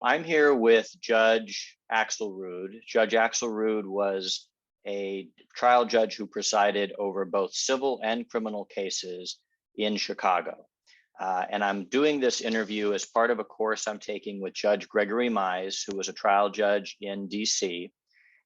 I'm here with Judge Axelrood. Judge Axelrood was a trial judge who presided over both civil and criminal cases in Chicago. And I'm doing this interview as part of a course I'm taking with Judge Gregory Mize, who was a trial judge in DC.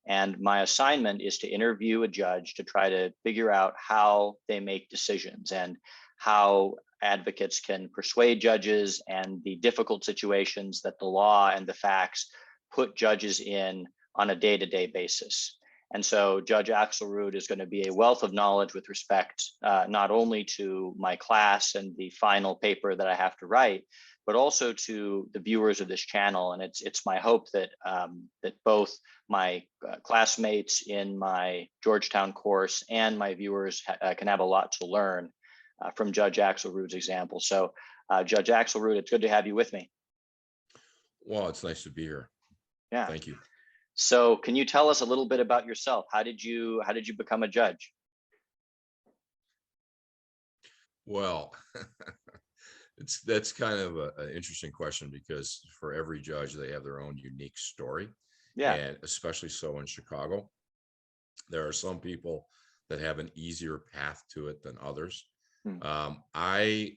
And my assignment is to interview a judge to try to figure out how they make decisions and how advocates can persuade judges and the difficult situations that the law and the facts put judges in on a day-to-day basis. And so Judge Axelrood is going to be a wealth of knowledge with respect not only to my class and the final paper that I have to write, but also to the viewers of this channel. And it's my hope that that both my classmates in my Georgetown course and my viewers can have a lot to learn from Judge Axelrood's example. So Judge Axelrood, it's good to have you with me. Well, it's nice to be here. Yeah. Thank you. So can you tell us a little bit about yourself? How did you become a judge? Well, that's kind of an interesting question, because for every judge, they have their own unique story. Yeah. And especially so in Chicago, there are some people that have an easier path to it than others. I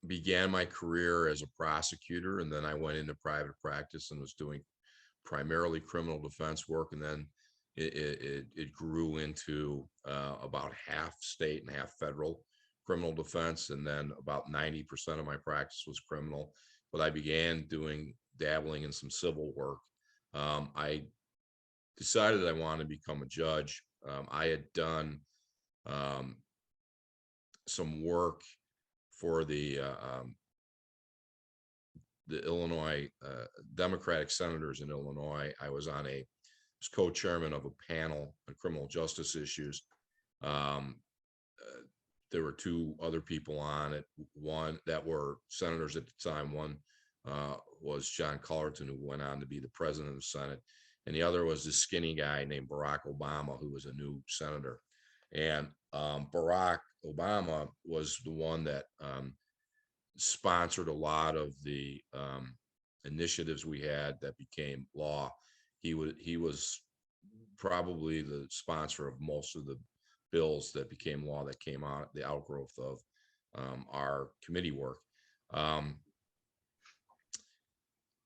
began my career as a prosecutor, and then I went into private practice and was doing primarily criminal defense work. And then it grew into about half state and half federal criminal defense. And then about 90% of my practice was criminal, but I began dabbling in some civil work. I decided I wanted to become a judge. I had done some work for the Illinois Democratic senators in Illinois. I was co-chairman of a panel on criminal justice issues. There were two other people on it, one that were senators at the time. One was John Cullerton, who went on to be the president of the Senate, and the other was this skinny guy named Barack Obama, who was a new senator. And Barack Obama was the one that sponsored a lot of the initiatives we had that became law. He was probably the sponsor of most of the bills that became law, that came out, the outgrowth of our committee work.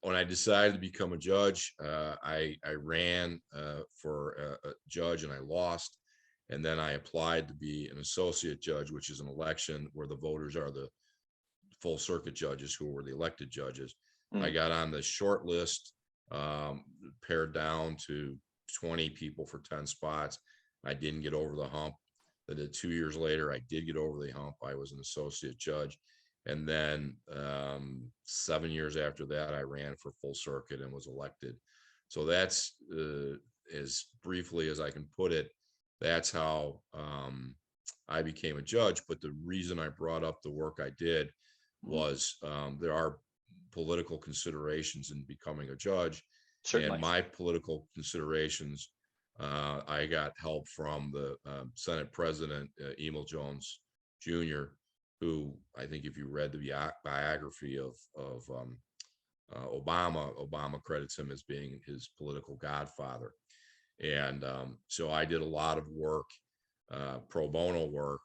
When I decided to become a judge, I ran for a judge, and I lost. And then I applied to be an associate judge, which is an election where the voters are the full circuit judges who were the elected judges. I got on the short list, pared down to 20 people for 10 spots. I didn't get over the hump. Then 2 years later, I did get over the hump. I was an associate judge. And then 7 years after that, I ran for full circuit and was elected. So that's, as briefly as I can put it, that's how I became a judge. But the reason I brought up the work I did was there are political considerations in becoming a judge. Certainly. And my political considerations, I got help from the Senate President, Emil Jones Jr., who, I think if you read the biography of Obama credits him as being his political godfather. And so I did a lot of work, pro bono work,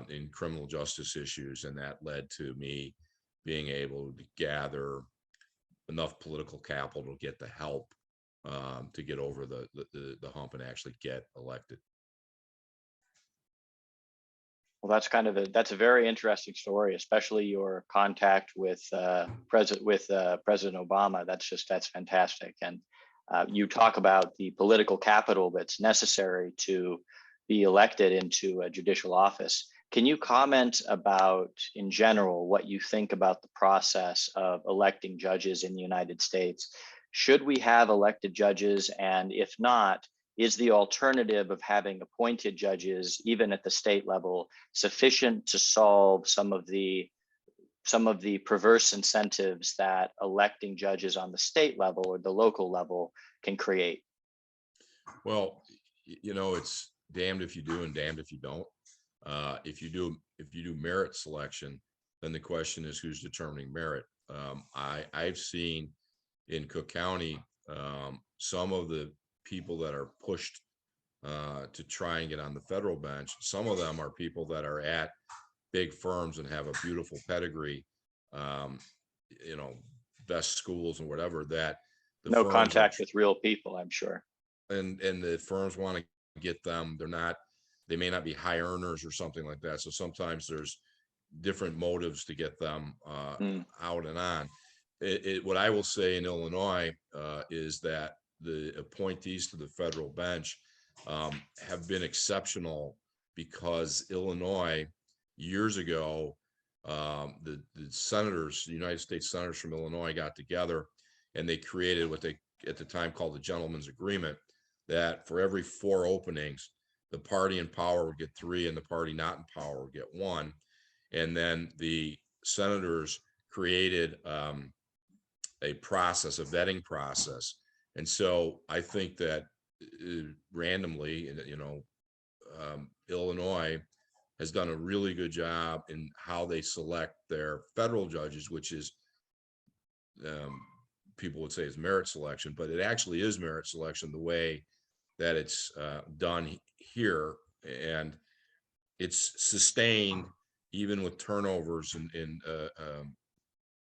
in criminal justice issues, and that led to me being able to gather enough political capital to get the help to get over the hump and actually get elected. Well, that's a very interesting story, especially your contact with President Obama. That's fantastic. And you talk about the political capital that's necessary to be elected into a judicial office. Can you comment about, in general, what you think about the process of electing judges in the United States? Should we have elected judges? And if not, is the alternative of having appointed judges, even at the state level, sufficient to solve some of the perverse incentives that electing judges on the state level or the local level can create? Well, it's damned if you do and damned if you don't. If you do merit selection, then the question is who's determining merit. I've seen in Cook County, some of the people that are pushed to try and get on the federal bench. Some of them are people that are at big firms and have a beautiful pedigree, um, you know, best schools and whatever, that the No firms are, contact with real people, I'm sure. and the firms want to get them. They may not be high earners or something like that. So sometimes there's different motives to get them Mm. out and on. What I will say in Illinois is that the appointees to the federal bench have been exceptional, because Illinois years ago, the senators, the United States senators from Illinois, got together and they created what they at the time called the gentleman's agreement, that for every 4 openings, the party in power would get 3 and the party not in power would get 1. And then the senators created a process, a vetting process. And so I think that randomly, Illinois has done a really good job in how they select their federal judges, which is, people would say is merit selection, but it actually is merit selection the way that it's done here. And it's sustained even with turnovers in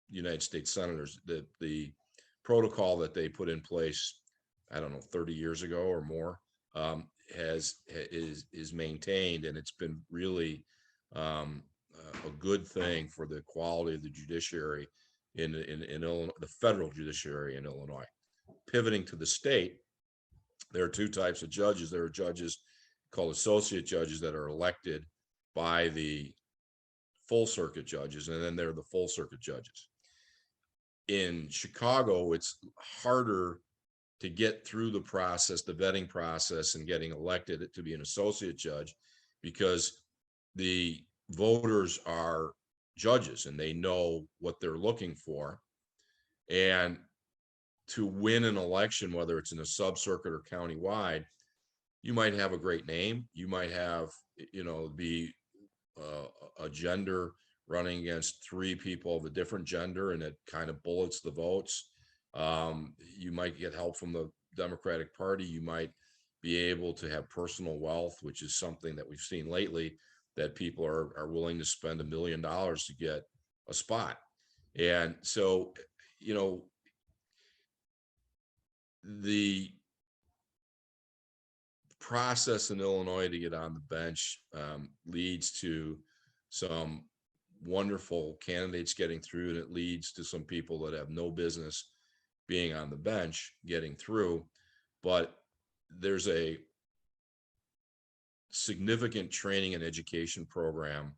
United States senators. The protocol that they put in place, I don't know, 30 years ago or more, is maintained, and it's been really a good thing for the quality of the judiciary in Illinois, the federal judiciary in Illinois. Pivoting to the state, there are 2 types of judges. There are judges called associate judges that are elected by the full circuit judges, and then there are the full circuit judges. In Chicago, it's harder to get through the process, the vetting process, and getting elected to be an associate judge, because the voters are judges and they know what they're looking for. And to win an election, whether it's in a sub-circuit or countywide, you might have a great name. You might have, be a gender running against 3 people of a different gender, and it kind of bullets the votes. You might get help from the Democratic Party. You might be able to have personal wealth, which is something that we've seen lately, that people are willing to spend $1 million to get a spot. And so, the process in Illinois to get on the bench leads to some wonderful candidates getting through, and it leads to some people that have no business being on the bench getting through. But there's a significant training and education program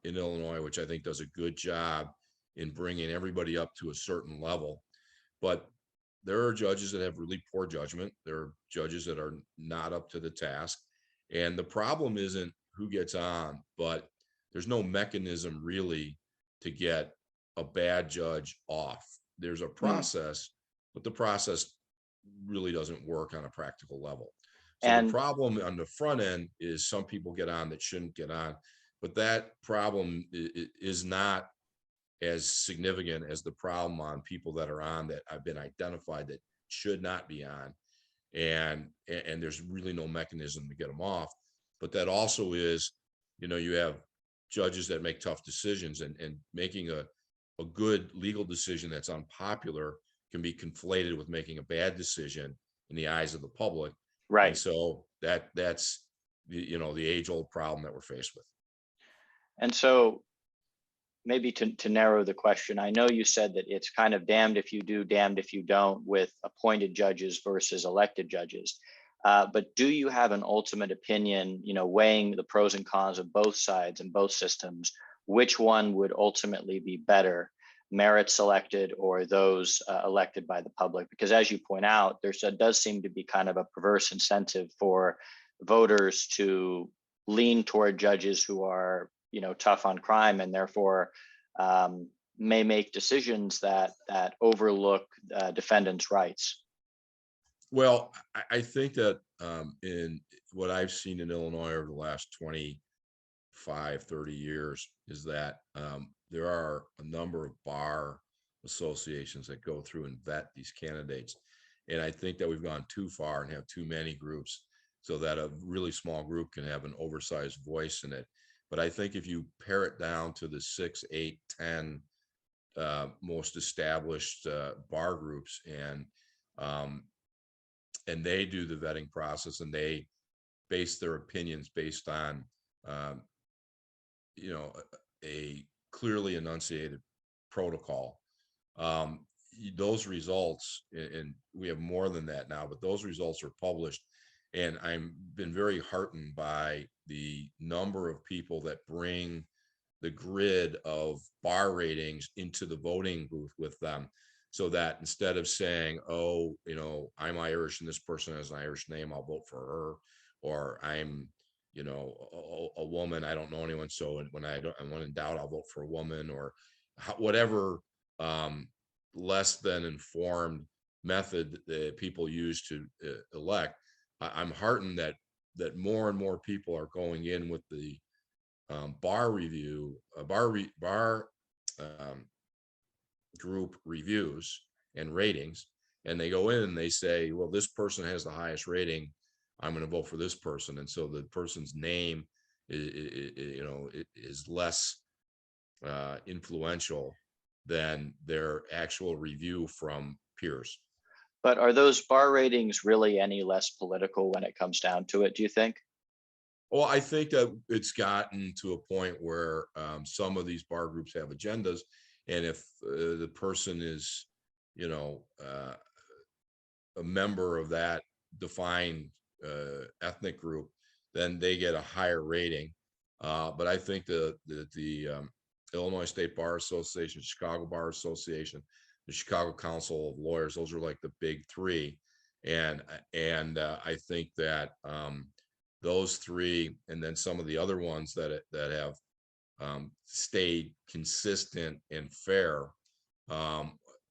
in Illinois, which I think does a good job in bringing everybody up to a certain level. But there are judges that have really poor judgment. There are judges that are not up to the task. And the problem isn't who gets on, but there's no mechanism really to get a bad judge off. There's a process, but the process really doesn't work on a practical level. So the problem on the front end is some people get on that shouldn't get on, but that problem is not as significant as the problem on people that are on that have been identified that should not be on. And there's really no mechanism to get them off. But that also is, you have judges that make tough decisions, and making a good legal decision that's unpopular can be conflated with making a bad decision in the eyes of the public. Right. And so that's the age-old problem that we're faced with. And so maybe to narrow the question, I know you said that it's kind of damned if you do, damned if you don't with appointed judges versus elected judges. But do you have an ultimate opinion, weighing the pros and cons of both sides and both systems, which one would ultimately be better, merit selected or those elected by the public? Because as you point out, there does seem to be kind of a perverse incentive for voters to lean toward judges who are tough on crime, and therefore may make decisions that overlook defendants' rights. Well, I think that in what I've seen in Illinois over the last 25 25, 30 years is that there are a number of bar associations that go through and vet these candidates. And I think that we've gone too far and have too many groups so that a really small group can have an oversized voice in it. But I think if you pare it down to the 6, 8, 10 most established bar groups, and they do the vetting process, and they base their opinions based on you know, a clearly enunciated protocol. Those results, and we have more than that now, but those results are published, and I'm been very heartened by the number of people that bring the grid of bar ratings into the voting booth with them, so that instead of saying, oh, you know, I'm Irish and this person has an Irish name, I'll vote for her, or I'm, you know, a woman, I don't know anyone, so when I'm in doubt, I'll vote for a woman, or whatever less than informed method that people use to elect. I'm heartened that more and more people are going in with the bar group reviews and ratings, and they go in and they say, well, this person has the highest rating, I'm going to vote for this person. And so the person's name is less influential than their actual review from peers. But are those bar ratings really any less political when it comes down to it, do you think? Well, I think that it's gotten to a point where some of these bar groups have agendas, and if the person is, you know, a member of that defined ethnic group, then they get a higher rating. But I think the Illinois State Bar Association, Chicago Bar Association, the Chicago Council of Lawyers, those are like the big three, and I think that those three, and then some of the other ones that have stayed consistent and fair,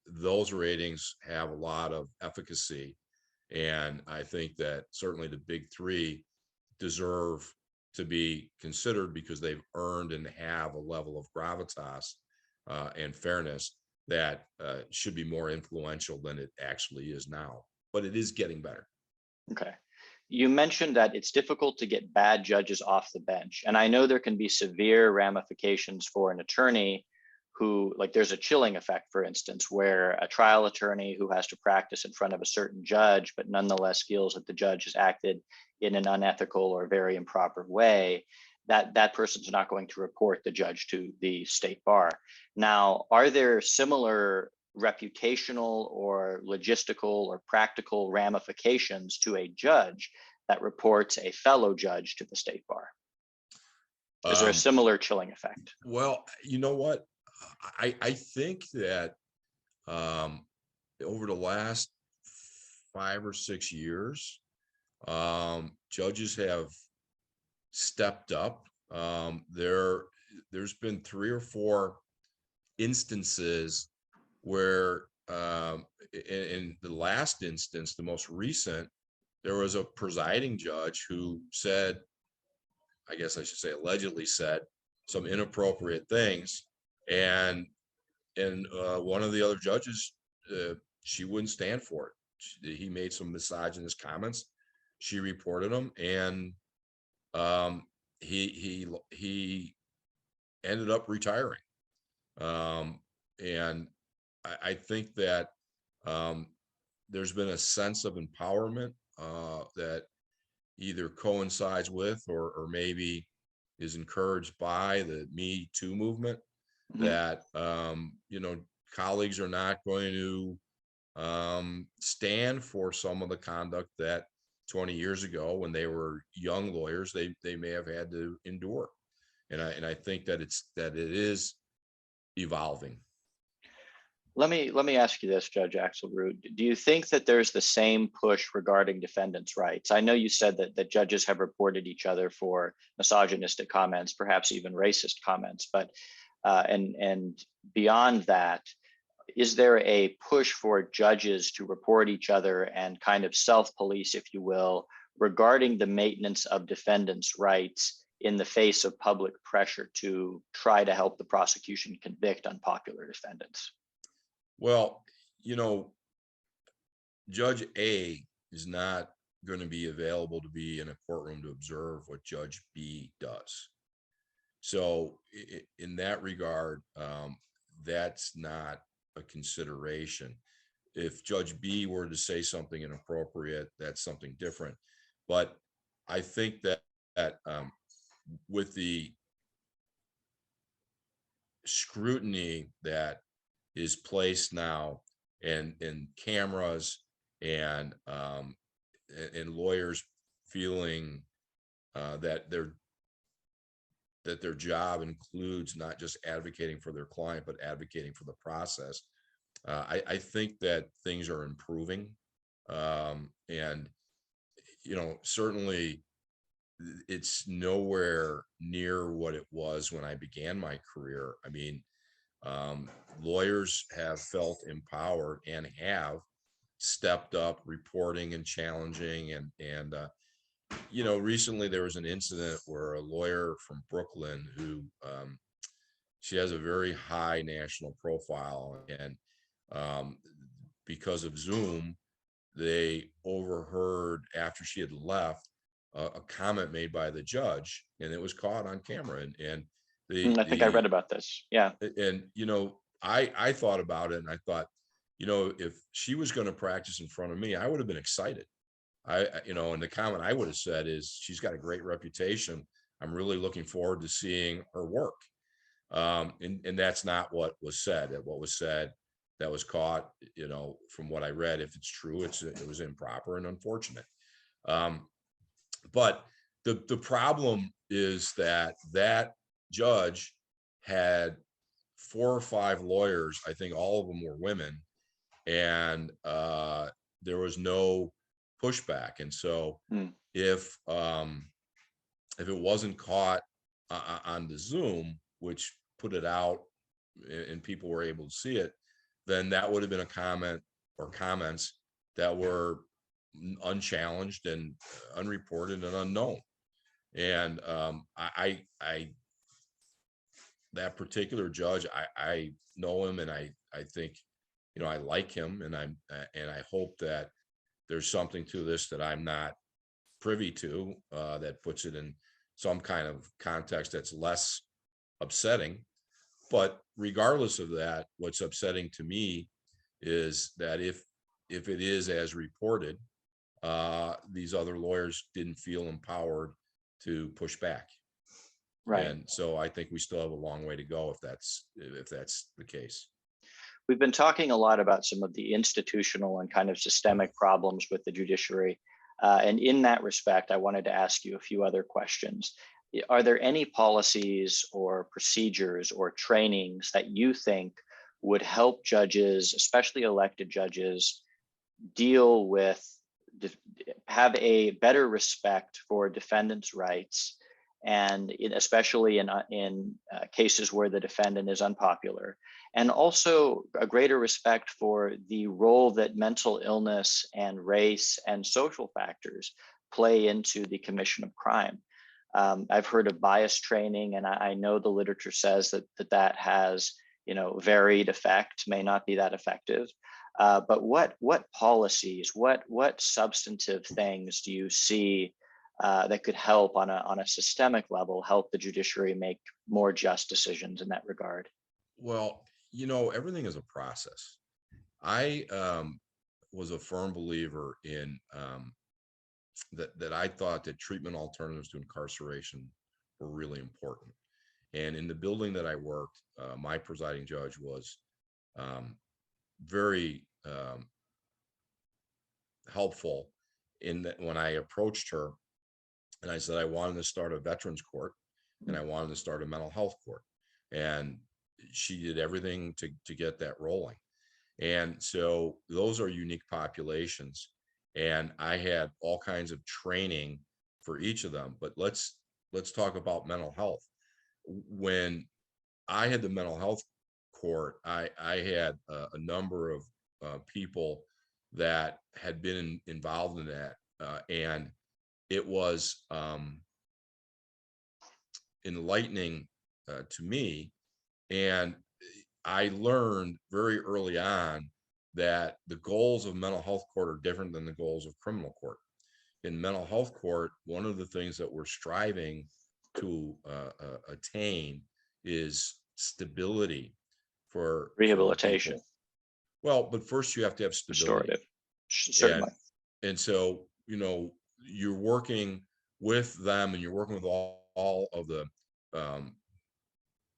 those ratings have a lot of efficacy. And I think that certainly the big three deserve to be considered because they've earned and have a level of gravitas and fairness that should be more influential than it actually is now. But it is getting better. Okay. You mentioned that it's difficult to get bad judges off the bench. And I know there can be severe ramifications for an attorney who, like, there's a chilling effect, for instance, where a trial attorney who has to practice in front of a certain judge, but nonetheless feels that the judge has acted in an unethical or very improper way, that person's not going to report the judge to the state bar. Now, are there similar reputational or logistical or practical ramifications to a judge that reports a fellow judge to the state bar? Is there a similar chilling effect? Well, you know what? I think that over the last 5 or 6 years, judges have stepped up. There's been 3 or 4 instances where in the last instance, the most recent, there was a presiding judge who said, I guess I should say allegedly said, some inappropriate things, and one of the other judges, she wouldn't stand for it. He made some misogynist comments. She reported them, and he ended up retiring. And I think that there's been a sense of empowerment that either coincides with or maybe is encouraged by the Me Too movement, that colleagues are not going to stand for some of the conduct that 20 years ago, when they were young lawyers, they may have had to endure. And I think that it is evolving. Let me ask you this, Judge Axelrood. Do you think that there's the same push regarding defendants' rights? I know you said that judges have reported each other for misogynistic comments, perhaps even racist comments, but and beyond that, is there a push for judges to report each other and kind of self-police, if you will, regarding the maintenance of defendants' rights in the face of public pressure to try to help the prosecution convict unpopular defendants? Well, you know, Judge A is not going to be available to be in a courtroom to observe what Judge B does. So in that regard, that's not a consideration. If Judge B were to say something inappropriate, that's something different. But I think that with the scrutiny that is placed now, and cameras, and lawyers feeling that their job includes not just advocating for their client, but advocating for the process. I think that things are improving. And, you know, certainly it's nowhere near what it was when I began my career. I mean, lawyers have felt empowered and have stepped up reporting and challenging. And you know, recently there was an incident where a lawyer from Brooklyn who, she has a very high national profile, and because of Zoom, they overheard after she had left a comment made by the judge, and it was caught on camera. And I think I read about this. Yeah. and you know, I thought about it, and I thought, you know, if she was going to practice in front of me, I would have been excited. You know, and the comment I would have said is, she's got a great reputation. I'm really looking forward to seeing her work. And that's not what was said. What was said, that was caught, you know, from what I read, if it's true, it was improper and unfortunate. But the problem is that judge had 4 or 5 lawyers. I think all of them were women, and there was no pushback. And so if it wasn't caught on the Zoom, which put it out and people were able to see it, then that would have been a comment or comments that were unchallenged and unreported and unknown. And I that particular judge, I know him, and I think, you know, I like him, and I hope that there's something to this that I'm not privy to, that puts it in some kind of context that's less upsetting. But regardless of that, what's upsetting to me is that if it is as reported, these other lawyers didn't feel empowered to push back. Right. And so I think we still have a long way to go if that's the case. We've been talking a lot about some of the institutional and kind of systemic problems with the judiciary. And in that respect, I wanted to ask you a few other questions. Are there any policies or procedures or trainings that you think would help judges, especially elected judges, deal with, have a better respect for defendants' rights, and especially in cases where the defendant is unpopular, and also a greater respect for the role that mental illness and race and social factors play into the commission of crime? I've heard of bias training, and I know the literature says that has, you know, varied effect, may not be that effective. But what policies, what substantive things do you see that could help on a systemic level, help the judiciary make more just decisions in that regard? Well, you know, everything is a process. I was a firm believer in that I thought that treatment alternatives to incarceration were really important. And in the building that I worked, my presiding judge was very helpful in that when I approached her and I said I wanted to start a veterans court and I wanted to start a mental health court. And she did everything to get that rolling. And so those are unique populations. And I had all kinds of training for each of them. But let's talk about mental health. When I had the mental health court, I had a number of people that had been involved in that. And it was enlightening to me. And I learned very early on that the goals of mental health court are different than the goals of criminal court. In mental health court, one of the things that we're striving to attain is stability for Rehabilitation, people. Well, but first you have to have stability. restorative, And certainly. and so, you know, you're working with them and you're working with all of the um,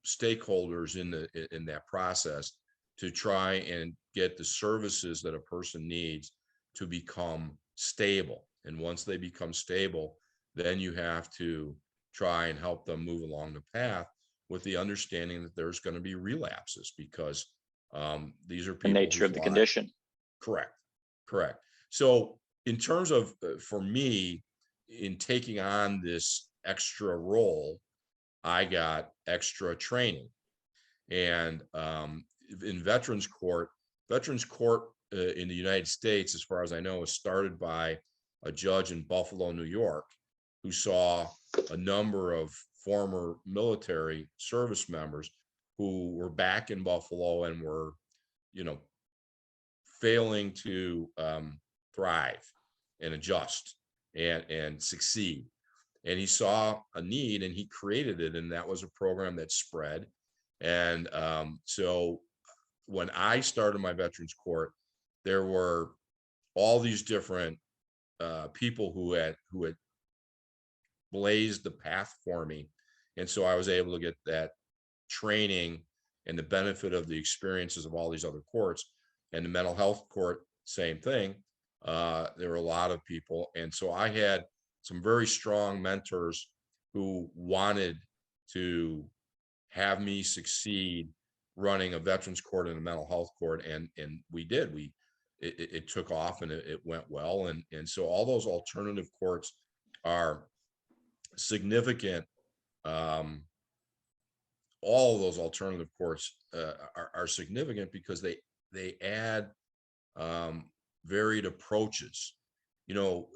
stakeholders in that process to try and get the services that a person needs to become stable. And once they become stable, then you have to try and help them move along the path with the understanding that there's going to be relapses, because these are The people nature whose of the lives. condition. Correct. Correct. So in terms of, for me, in taking on this extra role, I got extra training. And in veterans court in the United States, as far as I know, was started by a judge in Buffalo, New York, who saw a number of former military service members who were back in Buffalo and were, you know, failing to thrive and adjust and succeed. And he saw a need and he created it. And that was a program that spread. And so when I started my veterans court, there were all these different people who had blazed the path for me. And so I was able to get that training and the benefit of the experiences of all these other courts. And the mental health court, same thing. There were a lot of people. And so I had some very strong mentors who wanted to have me succeed running a veterans court and a mental health court. And we did. It took off and it went well. And so all those alternative courts are significant. All of those alternative courts are significant because they add varied approaches. You know,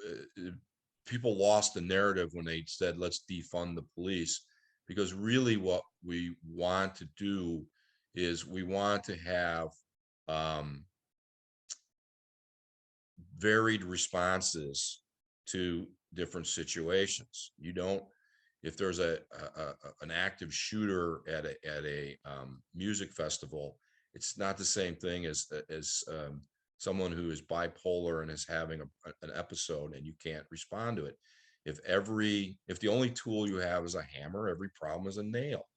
people lost the narrative when they said, let's defund the police, because really what we want to do is we want to have varied responses to different situations. You don't, if there's an active shooter at a music festival, it's not the same thing as someone who is bipolar and is having an episode and you can't respond to it. If the only tool you have is a hammer, every problem is a nail.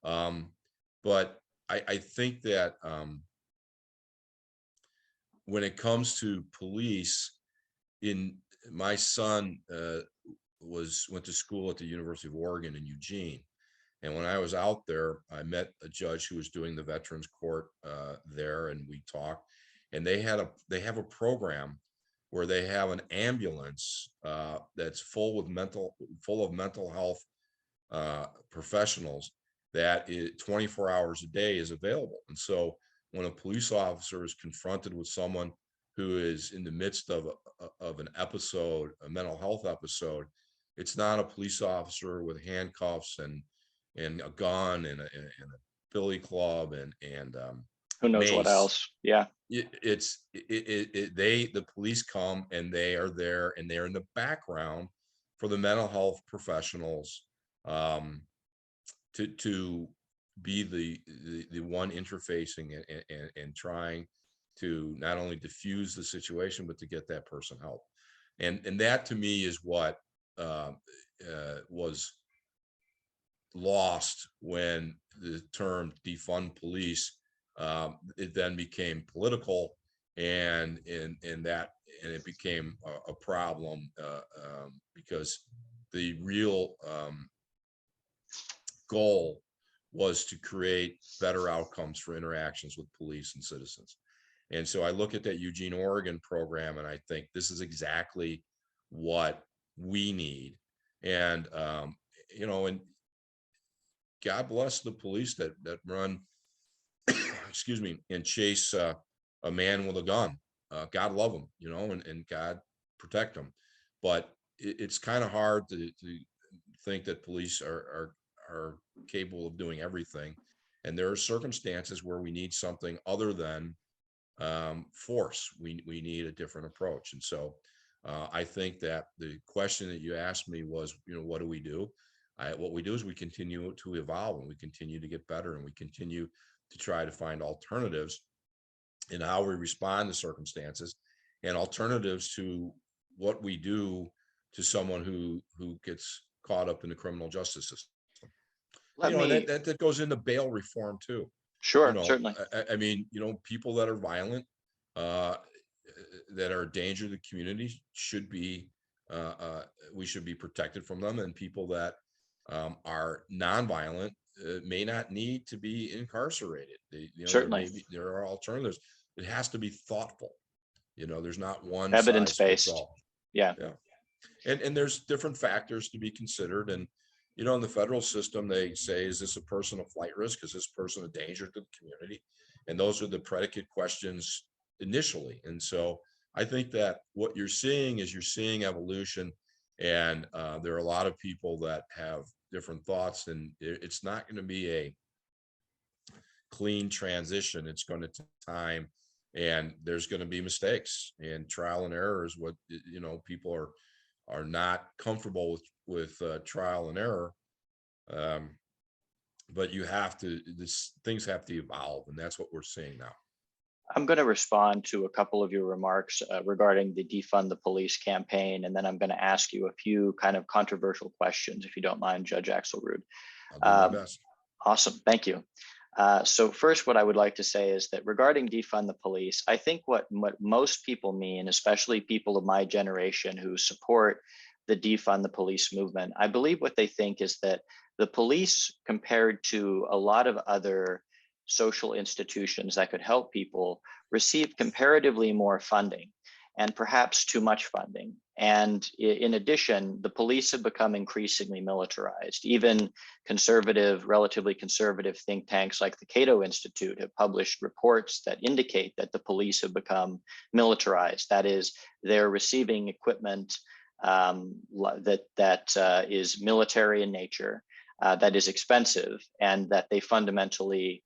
But I think that when it comes to police, my son went to school at the University of Oregon in Eugene. And when I was out there, I met a judge who was doing the veterans court there, and we talked. And they have a program where they have an ambulance that's full of mental health professionals that 24 hours a day is available. And so when a police officer is confronted with someone who is in the midst of an episode, a mental health episode, it's not a police officer with handcuffs and a gun and a billy club and who knows mace. What else? Yeah. The police come and they are there and they're in the background for the mental health professionals to be the one interfacing and trying to not only diffuse the situation, but to get that person help. And that to me is what was lost when the term defund police, it then became political, and it became a problem because the real goal was to create better outcomes for interactions with police and citizens. And so I look at that Eugene, Oregon program, and I think this is exactly what we need. And, and God bless the police that run, excuse me, and chase a man with a gun. God love them, and God protect them. But it's kind of hard to think that police are are capable of doing everything. And there are circumstances where we need something other than force. We need a different approach. And so I think that the question that you asked me was, what do we do? What we do is we continue to evolve, and we continue to get better, and we continue to try to find alternatives in how we respond to circumstances, and alternatives to what we do to someone who gets caught up in the criminal justice system. Let And me, that goes into bail reform too. sure, certainly. I mean, people that are violent, that are a danger to the community should be, we should be protected from them, and people that are nonviolent may not need to be incarcerated. Certainly. There are alternatives. It has to be thoughtful. There's not one size fits Evidence-based. all. Yeah. Yeah. And there's different factors to be considered. And, in the federal system, they say, is this a person of flight risk? Is this person a danger to the community? And those are the predicate questions initially. And so I think that what you're seeing evolution, and there are a lot of people that have different thoughts, and it's not going to be a clean transition. It's going to take time, and there's going to be mistakes, and trial and error is what, people are not comfortable with trial and error. But things have to evolve, and that's what we're seeing now. I'm going to respond to a couple of your remarks regarding the Defund the Police campaign, and then I'm going to ask you a few kind of controversial questions, if you don't mind, Judge Axelrood. I'll do my best. Awesome, thank you. So first, what I would like to say is that regarding defund the police, I think what most people mean, especially people of my generation who support the defund the police movement, I believe what they think is that the police, compared to a lot of other social institutions that could help people, receive comparatively more funding, and perhaps too much funding. And in addition, the police have become increasingly militarized. Even relatively conservative think tanks like the Cato Institute have published reports that indicate that the police have become militarized. That is, they're receiving equipment that is military in nature, that is expensive, and that they fundamentally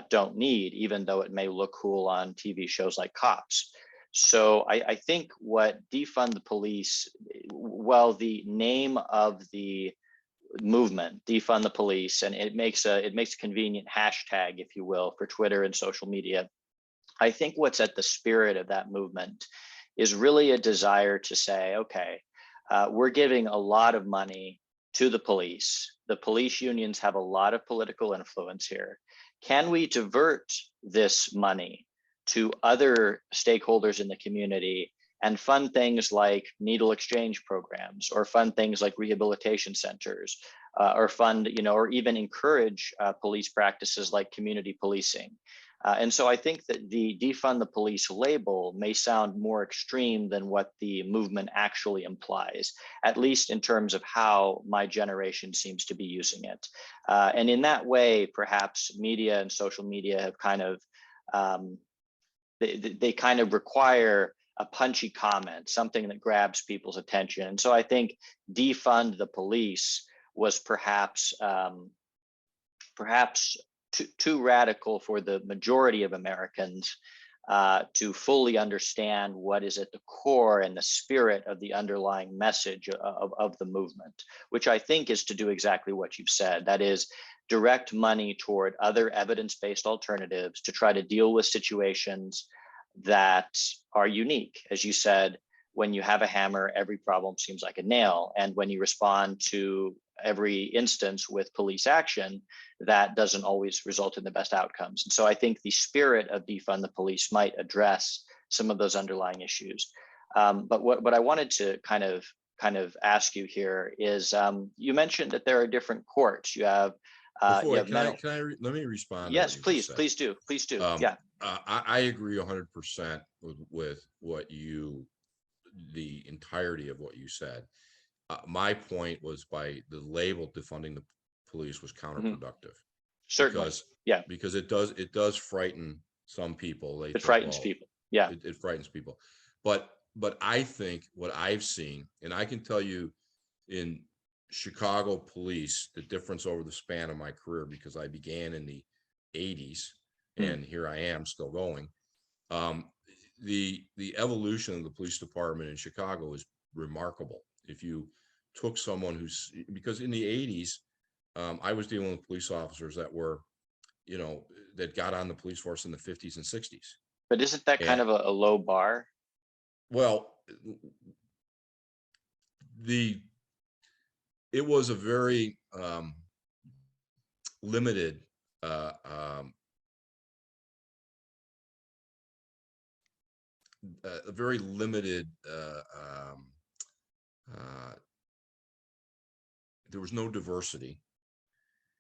don't need, even though it may look cool on TV shows like Cops. So I think what defund the police, well, the name of the movement, defund the police, and it makes a convenient hashtag, if you will, for Twitter and social media. I think what's at the spirit of that movement is really a desire to say, okay, we're giving a lot of money to the police. The police unions have a lot of political influence here. Can we divert this money to other stakeholders in the community and fund things like needle exchange programs, or fund things like rehabilitation centers, or fund, or even encourage police practices like community policing? And so I think that the defund the police label may sound more extreme than what the movement actually implies, at least in terms of how my generation seems to be using it. And in that way, perhaps media and social media have kind of, they kind of require a punchy comment, something that grabs people's attention. And so I think defund the police was perhaps too radical for the majority of Americans to fully understand what is at the core and the spirit of the underlying message of the movement, which I think is to do exactly what you've said. That is, direct money toward other evidence-based alternatives to try to deal with situations that are unique. As you said, when you have a hammer, every problem seems like a nail. And when you respond to every instance with police action, that doesn't always result in the best outcomes. And so I think the spirit of defund the police might address some of those underlying issues. But what I wanted to kind of ask you here is, you mentioned that there are different courts. You have Let me respond? Yes, please do. Yeah. I agree 100% with what the entirety of what you said. My point was, by the label defunding the police was counterproductive. Certainly. Because it does frighten some people. It frightens people. Yeah. It frightens people. But I think what I've seen, and I can tell you in Chicago police, the difference over the span of my career, because I began in the 80s and here I am still going. The evolution of the police department in Chicago is remarkable. If you took someone who's, because in the 80s, I was dealing with police officers that were, you know, that got on the police force in the 50s and 60s. But isn't that kind And of a low bar? well, it was a very limited a very limited there was no diversity,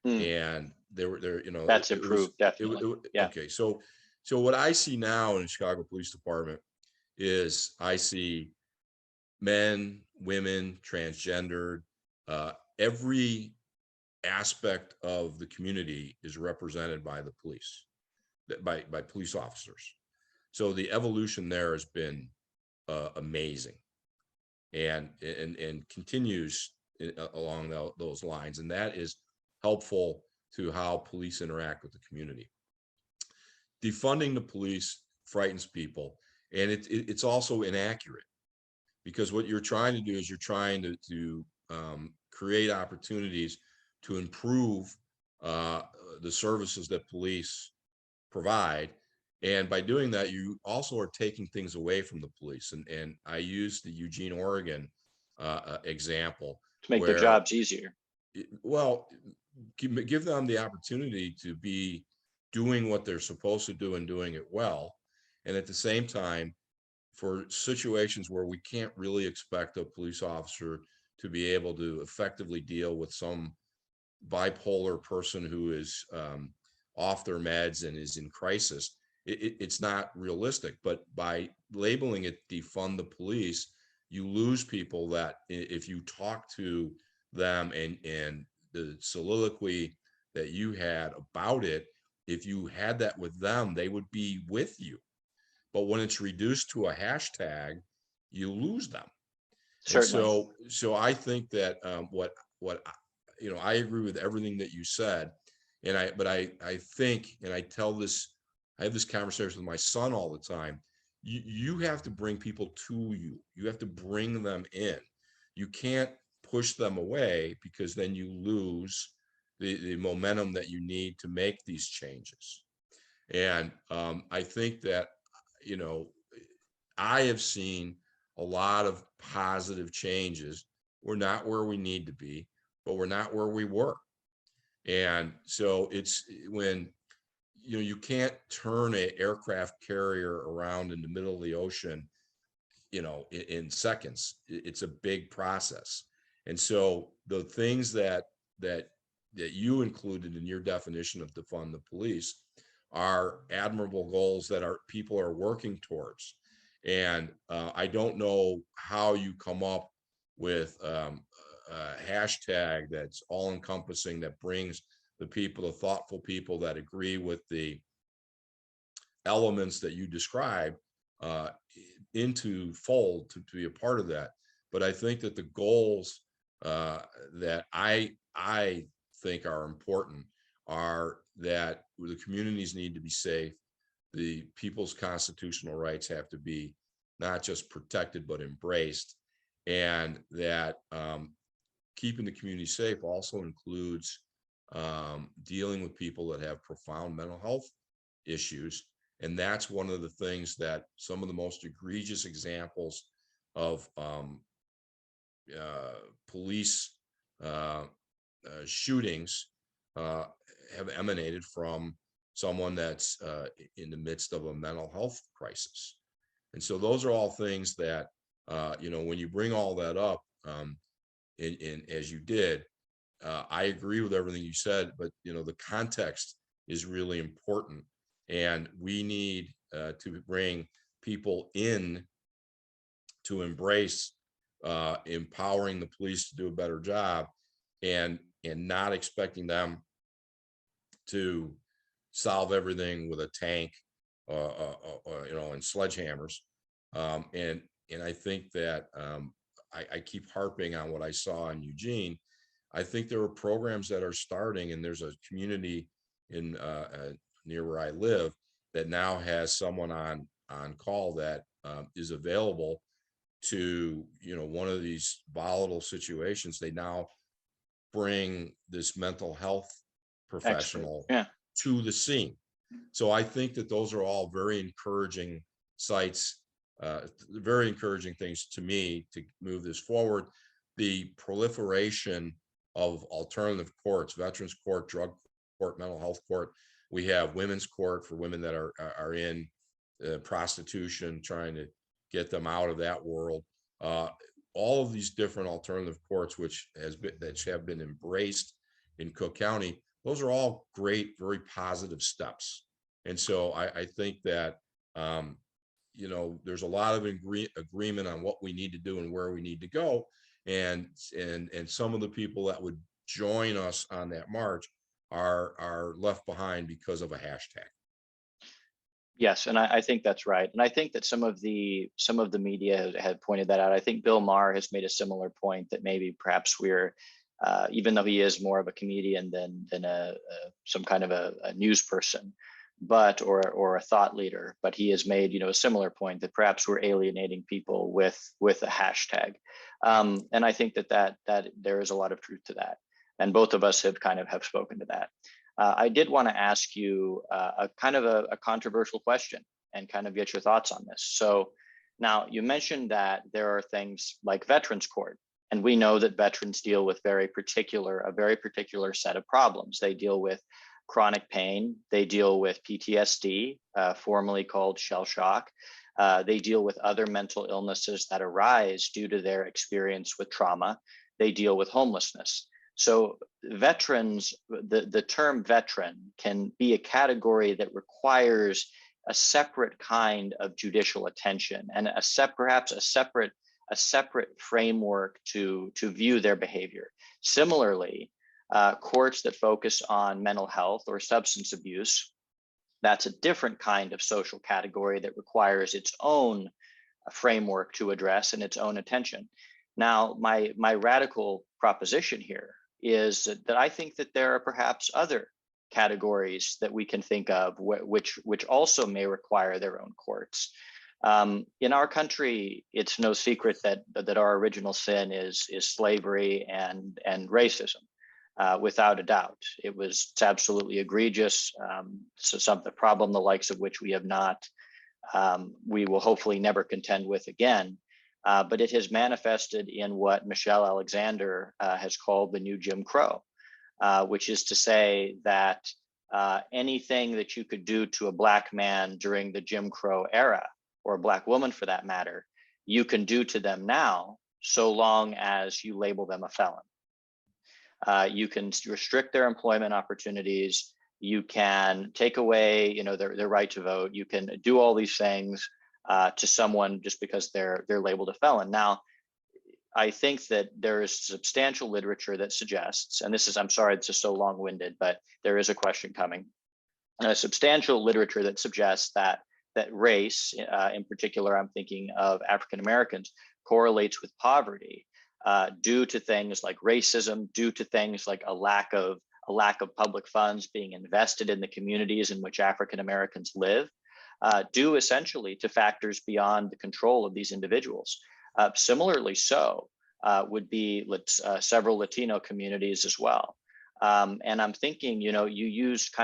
and there you know That's it was improved, definitely. Yeah. okay. So what I see now in the Chicago Police Department is I see men, women, transgendered, every aspect of the community is represented by the police, by police officers. So the evolution there has been amazing, and continues along those lines, and that is helpful to how police interact with the community. Defunding the police frightens people, and it's also inaccurate, because what you're trying to do is you're trying to create opportunities to improve the services that police provide. And by doing that, you also are taking things away from the police. And I use the Eugene, Oregon example To make their where, jobs easier. well, give them the opportunity to be doing what they're supposed to do and doing it well. And at the same time, for situations where we can't really expect a police officer to be able to effectively deal with some bipolar person who is off their meds and is in crisis, it's not realistic. But by labeling it defund the police, you lose people that if you talk to them, and the soliloquy that you had about it, if you had that with them, they would be with you. But when it's reduced to a hashtag, you lose them. And Certainly. so I think that what you know, I agree with everything that you said, and I think, and I have this conversation with my son all the time. You have to bring people to you. You have to bring them in. You can't push them away, because then you lose the momentum that you need to make these changes. And I think that, you know, I have seen a lot of positive changes. We're not where we need to be, but we're not where we were. And so it's when, you know, you can't turn an aircraft carrier around in the middle of the ocean, you know, in seconds. It's a big process. And so the things that you included in your definition of defund the police are admirable goals that our people are working towards. And I don't know how you come up with a hashtag that's all encompassing, that brings the people, the thoughtful people that agree with the elements that you describe into fold to be a part of that. But I think that the goals that I think are important are that the communities need to be safe. The people's constitutional rights have to be not just protected, but embraced. And that keeping the community safe also includes dealing with people that have profound mental health issues. And that's one of the things that some of the most egregious examples of police shootings have emanated from someone that's in the midst of a mental health crisis. And so those are all things that, you know, when you bring all that up, in as you did, I agree with everything you said, but, you know, the context is really important. And we need to bring people in to embrace empowering the police to do a better job, and not expecting them to solve everything with a tank, you know, and sledgehammers. And I think that I keep harping on what I saw in Eugene, I think there are programs that are starting, and there's a community in near where I live that now has someone on call that is available to, one of these volatile situations. They now bring this mental health Expert. professional Yeah. to the scene. So I think that those are all very encouraging sites, very encouraging things to me to move this forward. The proliferation of alternative courts, veterans court, drug court, mental health court. We have women's court for women that are in prostitution, trying to get them out of that world. All of these different alternative courts, that have been embraced in Cook County, those are all great, very positive steps. And so I think that, there's a lot of agreement on what we need to do and where we need to go. And some of the people that would join us on that march are left behind because of a hashtag. Yes, and I think that's right. And I think that some of the media had pointed that out. I think Bill Maher has made a similar point that maybe perhaps we're, even though he is more of a comedian than some kind of a news person, but or a thought leader, but he has made a similar point that perhaps we're alienating people with a hashtag. And I think that there is a lot of truth to that. And both of us have spoken to that. I did want to ask you a kind of a controversial question and kind of get your thoughts on this. So now you mentioned that there are things like Veterans Court, and we know that veterans deal with a very particular set of problems. They deal with chronic pain, they deal with PTSD, formerly called shell shock. They deal with other mental illnesses that arise due to their experience with trauma. They deal with homelessness. So veterans, the term veteran can be a category that requires a separate kind of judicial attention and perhaps a separate framework to view their behavior. Similarly, courts that focus on mental health or substance abuse, that's a different kind of social category that requires its own framework to address and its own attention. Now, my radical proposition here is that I think that there are perhaps other categories that we can think of which also may require their own courts. In our country, it's no secret that our original sin is slavery and racism, without a doubt. It's absolutely egregious. So the problem the likes of which we have not, we will hopefully never contend with again. But it has manifested in what Michelle Alexander has called the new Jim Crow, which is to say that anything that you could do to a Black man during the Jim Crow era, or a Black woman for that matter, you can do to them now, so long as you label them a felon. You can restrict their employment opportunities. You can take away, their right to vote. You can do all these things to someone just because they're labeled a felon. Now, I think that there is substantial literature that suggests, and I'm sorry, this is so long-winded, but there is a question coming. Substantial literature that suggests that race, in particular, I'm thinking of African Americans, correlates with poverty due to things like racism, due to things like a lack of public funds being invested in the communities in which African Americans live. Due essentially to factors beyond the control of these individuals. Similarly so would be several Latino communities as well. And I'm thinking, you used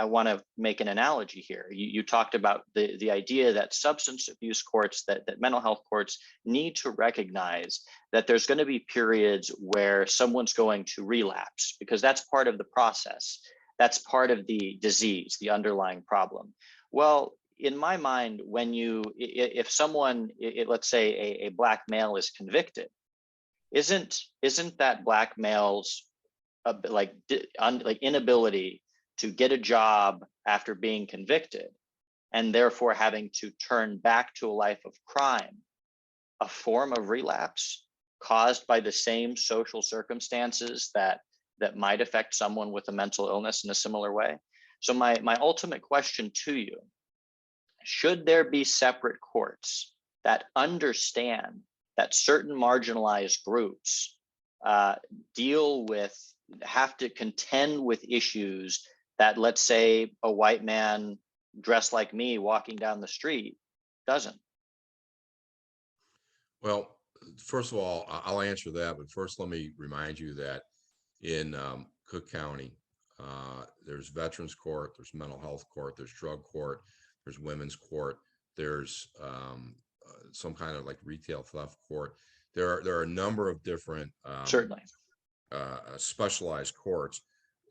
I want to make an analogy here. You talked about the idea that substance abuse courts, that mental health courts need to recognize that there's going to be periods where someone's going to relapse, because that's part of the process. That's part of the disease, the underlying problem. Well, in my mind, if someone, let's say a Black male is convicted, isn't that Black male's inability to get a job after being convicted, and therefore having to turn back to a life of crime, a form of relapse caused by the same social circumstances that might affect someone with a mental illness in a similar way? So my ultimate question to you: should there be separate courts that understand that certain marginalized groups have to contend with issues that, let's say, a white man dressed like me walking down the street doesn't? Well, first of all, I'll answer that, but first let me remind you that in Cook County, there's Veterans Court, there's Mental Health Court, there's Drug Court, there's Women's Court, there's some kind of like retail theft court. There are a number of different Certainly. specialized courts,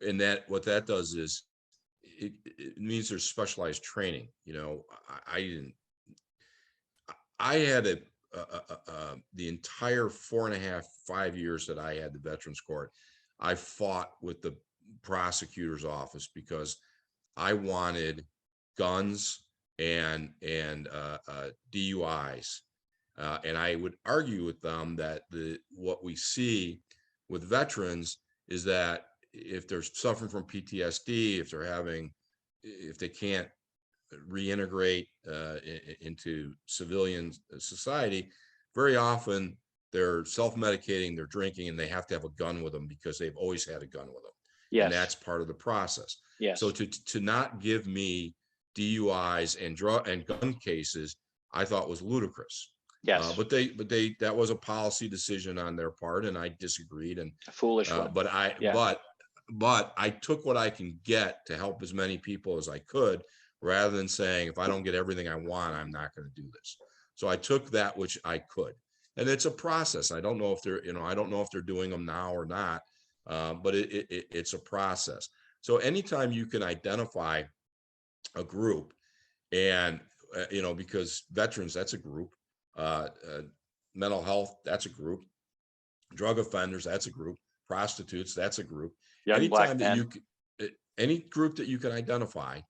and that what that does is it means there's specialized training. You know, I had the entire 4.5, 5 years that I had the Veterans Court, I fought with the prosecutor's office because I wanted guns and DUIs, and I would argue with them that what we see with veterans is that if they're suffering from PTSD, if they can't reintegrate into civilian society, very often they're self-medicating, they're drinking, and they have to have a gun with them because they've always had a gun with them. Yes. And that's part of the process. Yes. So to not give me DUIs and gun cases, I thought was ludicrous. Yes. But that was a policy decision on their part, and I disagreed. And a foolish one. But I took what I can get to help as many people as I could, rather than saying, if I don't get everything I want, I'm not going to do this. So I took that which I could, and it's a process. I don't know if they're doing them now or not, but it's a process. So anytime you can identify a group, and because veterans, that's a group, mental health, that's a group, drug offenders, that's a group, prostitutes, that's a group. Young black men. Any group that you can identify,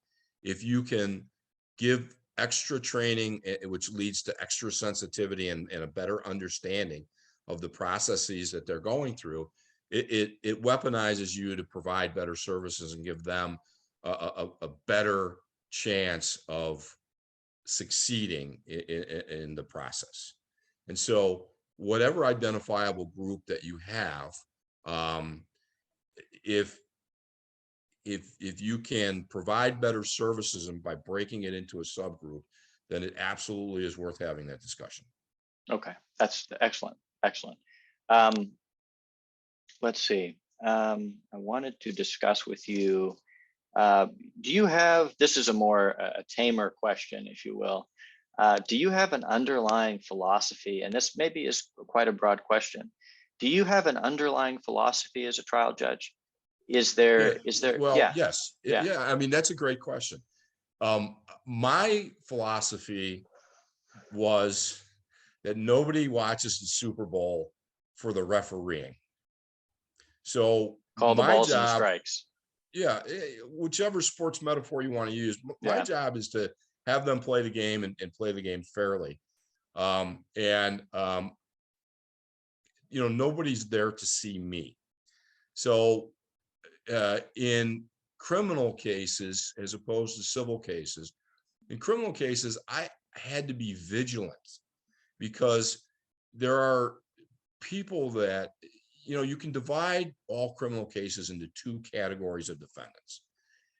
if you can give extra training, which leads to extra sensitivity and a better understanding of the processes that they're going through, it weaponizes you to provide better services and give them a better chance of succeeding in the process. And so whatever identifiable group that you have, if you can provide better services and by breaking it into a subgroup, then it absolutely is worth having that discussion. Okay. That's excellent. Excellent. Let's see. I wanted to discuss with you, do you have, this is a tamer question, if you will. Do you have an underlying philosophy? And this maybe is quite a broad question. Do you have an underlying philosophy as a trial judge? Is there? Well, yeah. Yes. Yeah. I mean, that's a great question. My philosophy was that nobody watches the Super Bowl for the refereeing. So call the balls and the strikes. Yeah. Whichever sports metaphor you want to use. My job is to have them play the game and play the game fairly. Nobody's there to see me. So in criminal cases, as opposed to civil cases, in criminal cases, I had to be vigilant because there are people that, you can divide all criminal cases into two categories of defendants.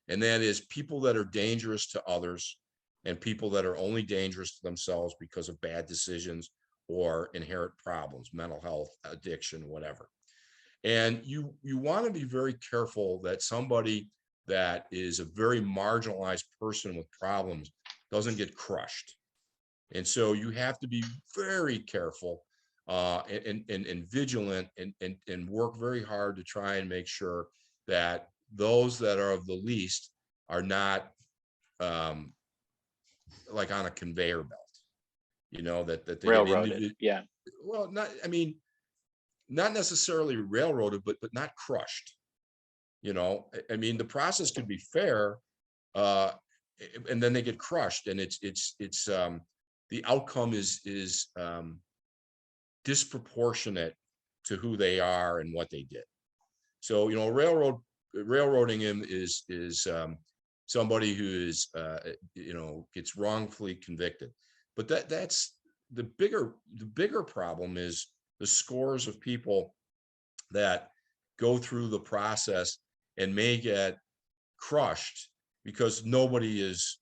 And that is people that are dangerous to others and people that are only dangerous to themselves because of bad decisions or inherent problems, mental health, addiction, whatever. And you want to be very careful that somebody that is a very marginalized person with problems doesn't get crushed. And so you have to be very careful and vigilant and work very hard to try and make sure that those that are of the least are not like on a conveyor belt, that they railroaded. Yeah. Well, not necessarily railroaded, but not crushed. The process could be fair, and then they get crushed, and it's the outcome is disproportionate to who they are and what they did. So railroading him is somebody who is gets wrongfully convicted, but that's the bigger problem is the scores of people that go through the process and may get crushed because nobody is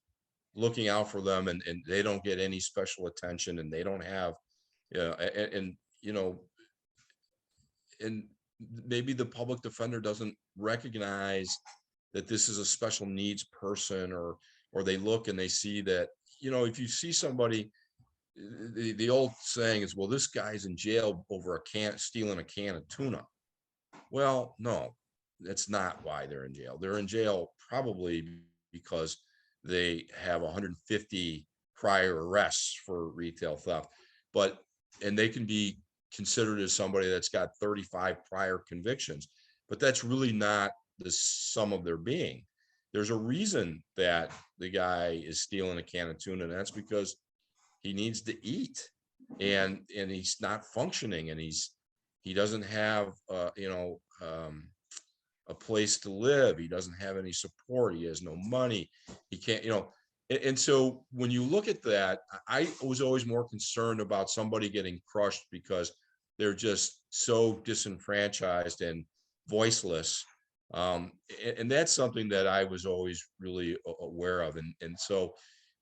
looking out for them, and they don't get any special attention, and they don't have, and you know, and maybe the public defender doesn't recognize that this is a special needs person, or they look and they see that, if you see somebody, the old saying is, well, this guy's in jail over stealing a can of tuna. Well, no, that's not why they're in jail. They're in jail probably because they have 150 prior arrests for retail theft, and they can be considered as somebody that's got 35 prior convictions, but that's really not the sum of their being. There's a reason that the guy is stealing a can of tuna, and that's because he needs to eat, and he's not functioning, and he doesn't have a place to live. He doesn't have any support. He has no money. He can't, and so when you look at that, I was always more concerned about somebody getting crushed because they're just so disenfranchised and voiceless. And that's something that I was always really aware of. And so,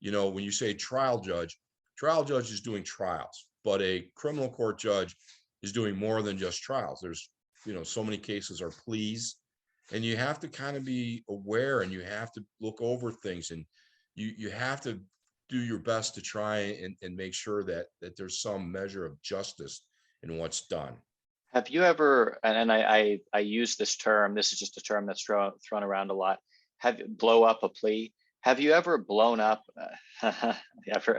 when you say trial judge is doing trials, but a criminal court judge is doing more than just trials. There's, so many cases are pleas, and you have to kind of be aware, and you have to look over things, and you have to do your best to try and make sure that there's some measure of justice in what's done. Have you ever, and I use this term, this is just a term that's thrown around a lot, blow up a plea? Have you ever blown up,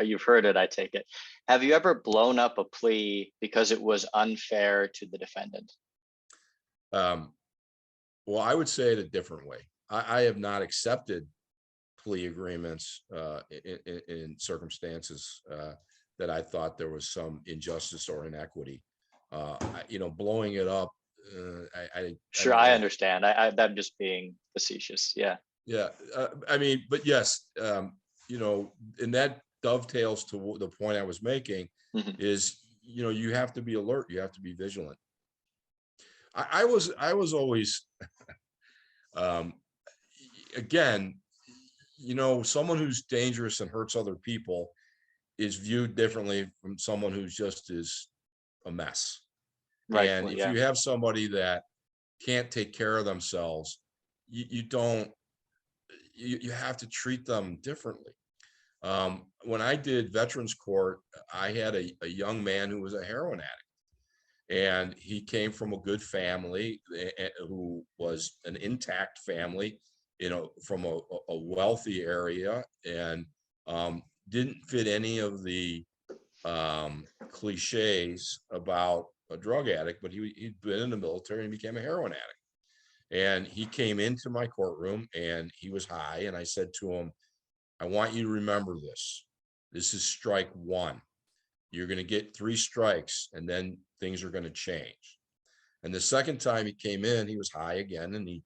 you've heard it, I take it. Have you ever blown up a plea because it was unfair to the defendant? Well, I would say it a different way. I have not accepted plea agreements in circumstances that I thought there was some injustice or inequity. Blowing it up. Sure, I understand. I'm just being facetious. Yeah. Yeah. But yes, and that dovetails to the point I was making. Mm-hmm. Is, you have to be alert. You have to be vigilant. I was always, again, someone who's dangerous and hurts other people is viewed differently from someone who's just is a mess. Right. And if you have somebody that can't take care of themselves, you have to treat them differently. When I did Veterans Court, I had a young man who was a heroin addict, and he came from a good family, who was an intact family, from a wealthy area, and didn't fit any of the cliches about a drug addict, but he'd been in the military and became a heroin addict. And he came into my courtroom and he was high. And I said to him, I want you to remember this. This is strike one. You're going to get 3 strikes, and then things are going to change. And the second time he came in, he was high again. And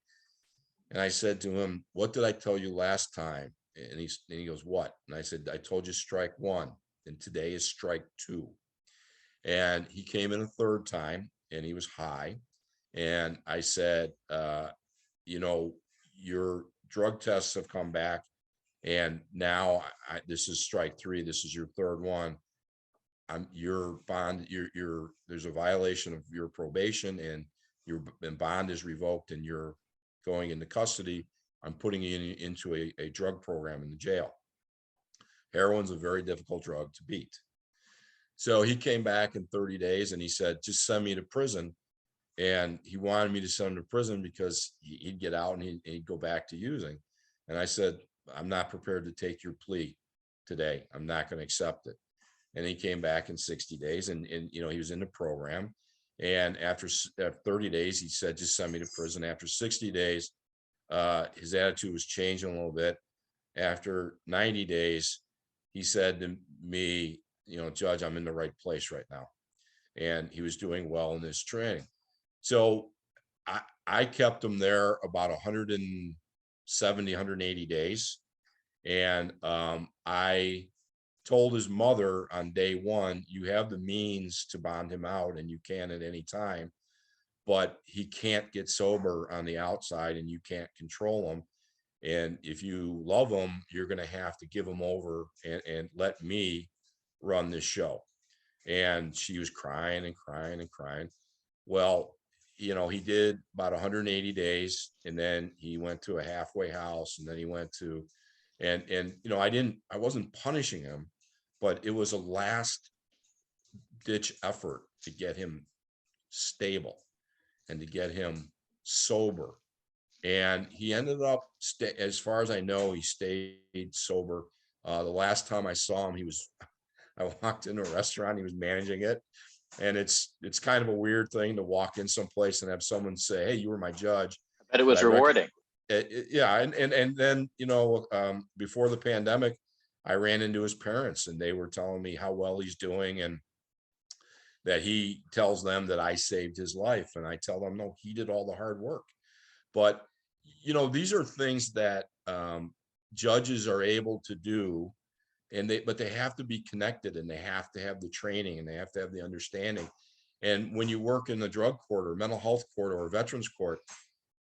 I said to him, what did I tell you last time? And he goes, what? And I said, I told you strike 1, and today is strike 2. And he came in a third time and he was high. And I said, your drug tests have come back, and now this is strike 3. This is your third one. Your bond, there's a violation of your probation, and your bond is revoked, and you're going into custody. I'm putting you into a drug program in the jail. Heroin's a very difficult drug to beat. So he came back in 30 days and he said, just send me to prison. And he wanted me to send him to prison because he'd get out and he'd go back to using. And I said, I'm not prepared to take your plea today. I'm not going to accept it. And he came back in 60 days and he was in the program. And after 30 days, he said, just send me to prison. After 60 days, his attitude was changing a little bit. After 90 days, he said to me, Judge, I'm in the right place right now. And he was doing well in this training. So I kept him there about 170, 180 days. And I told his mother on day 1, you have the means to bond him out, and you can at any time. but he can't get sober on the outside, and you can't control him. And if you love him, you're going to have to give him over and let me run this show. And she was crying and crying and crying. Well, he did about 180 days, and then he went to a halfway house, and then he went to, and I wasn't punishing him, but it was a last ditch effort to get him stable and to get him sober. And he ended up, as far as I know, he stayed sober. The last time I saw him, I walked into a restaurant, he was managing it. And it's kind of a weird thing to walk in someplace and have someone say, "Hey, you were my judge." I bet it was rewarding. Yeah. And then, before the pandemic, I ran into his parents, and they were telling me how well he's doing, and that he tells them that I saved his life. And I tell them, no, he did all the hard work. But, these are things that judges are able to do, but they have to be connected, and they have to have the training, and they have to have the understanding. And when you work in the drug court or mental health court or veterans court,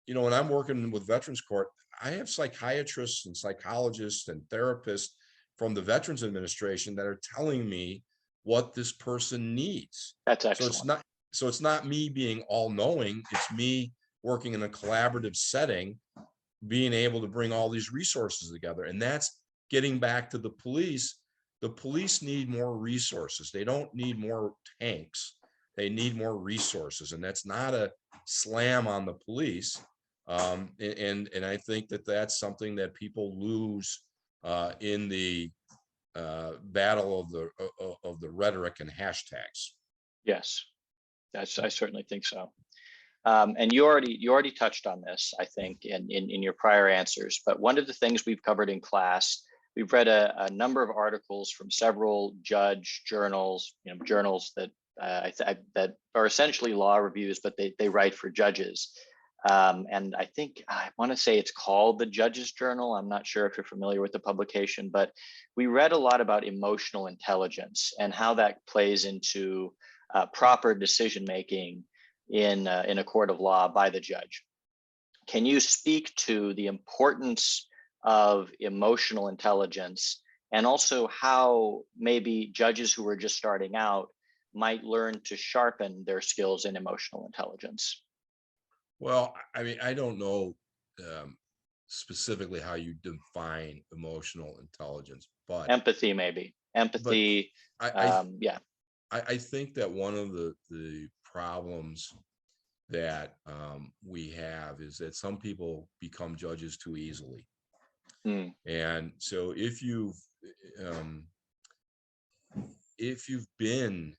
when I'm working with veterans court, I have psychiatrists and psychologists and therapists from the Veterans Administration that are telling me what this person needs. That's excellent. So it's not me being all knowing. It's me working in a collaborative setting, being able to bring all these resources together. And that's getting back to the police. The police need more resources. They don't need more tanks. They need more resources. And that's not a slam on the police. And I think that that's something that people lose in the battle of the rhetoric and hashtags. Yes, I certainly think so. And you already touched on this, I think, in your prior answers. But one of the things we've covered in class, we've read a number of articles from several judge journals, journals that that are essentially law reviews, but they write for judges. And I think I want to say it's called the Judge's Journal. I'm not sure if you're familiar with the publication, but we read a lot about emotional intelligence and how that plays into proper decision making in a court of law by the judge. Can you speak to the importance of emotional intelligence, and also how maybe judges who are just starting out might learn to sharpen their skills in emotional intelligence? Well, I mean, I don't know specifically how you define emotional intelligence, but Empathy, maybe. Empathy. Yeah. I think that one of the problems that we have is that some people become judges too easily. Mm. And so if you've been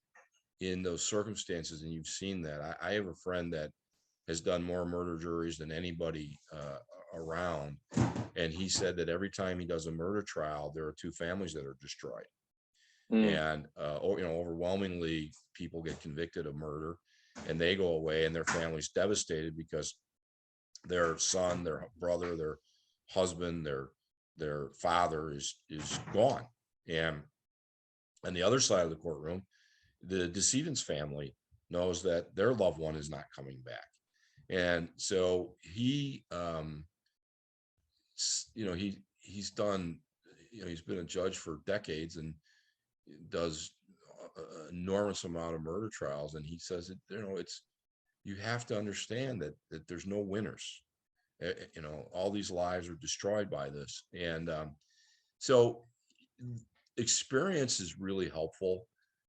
in those circumstances and you've seen that, I have a friend that has done more murder juries than anybody around. And he said that every time he does a murder trial, there are 2 families that are destroyed. And, overwhelmingly people get convicted of murder, and they go away and their family's devastated because their son, their brother, their husband, their father is gone. And on the other side of the courtroom, the decedent's family knows that their loved one is not coming back. And so he's done, he's been a judge for decades and does an enormous amount of murder trials. And he says you have to understand that there's no winners. All these lives are destroyed by this. And so experience is really helpful,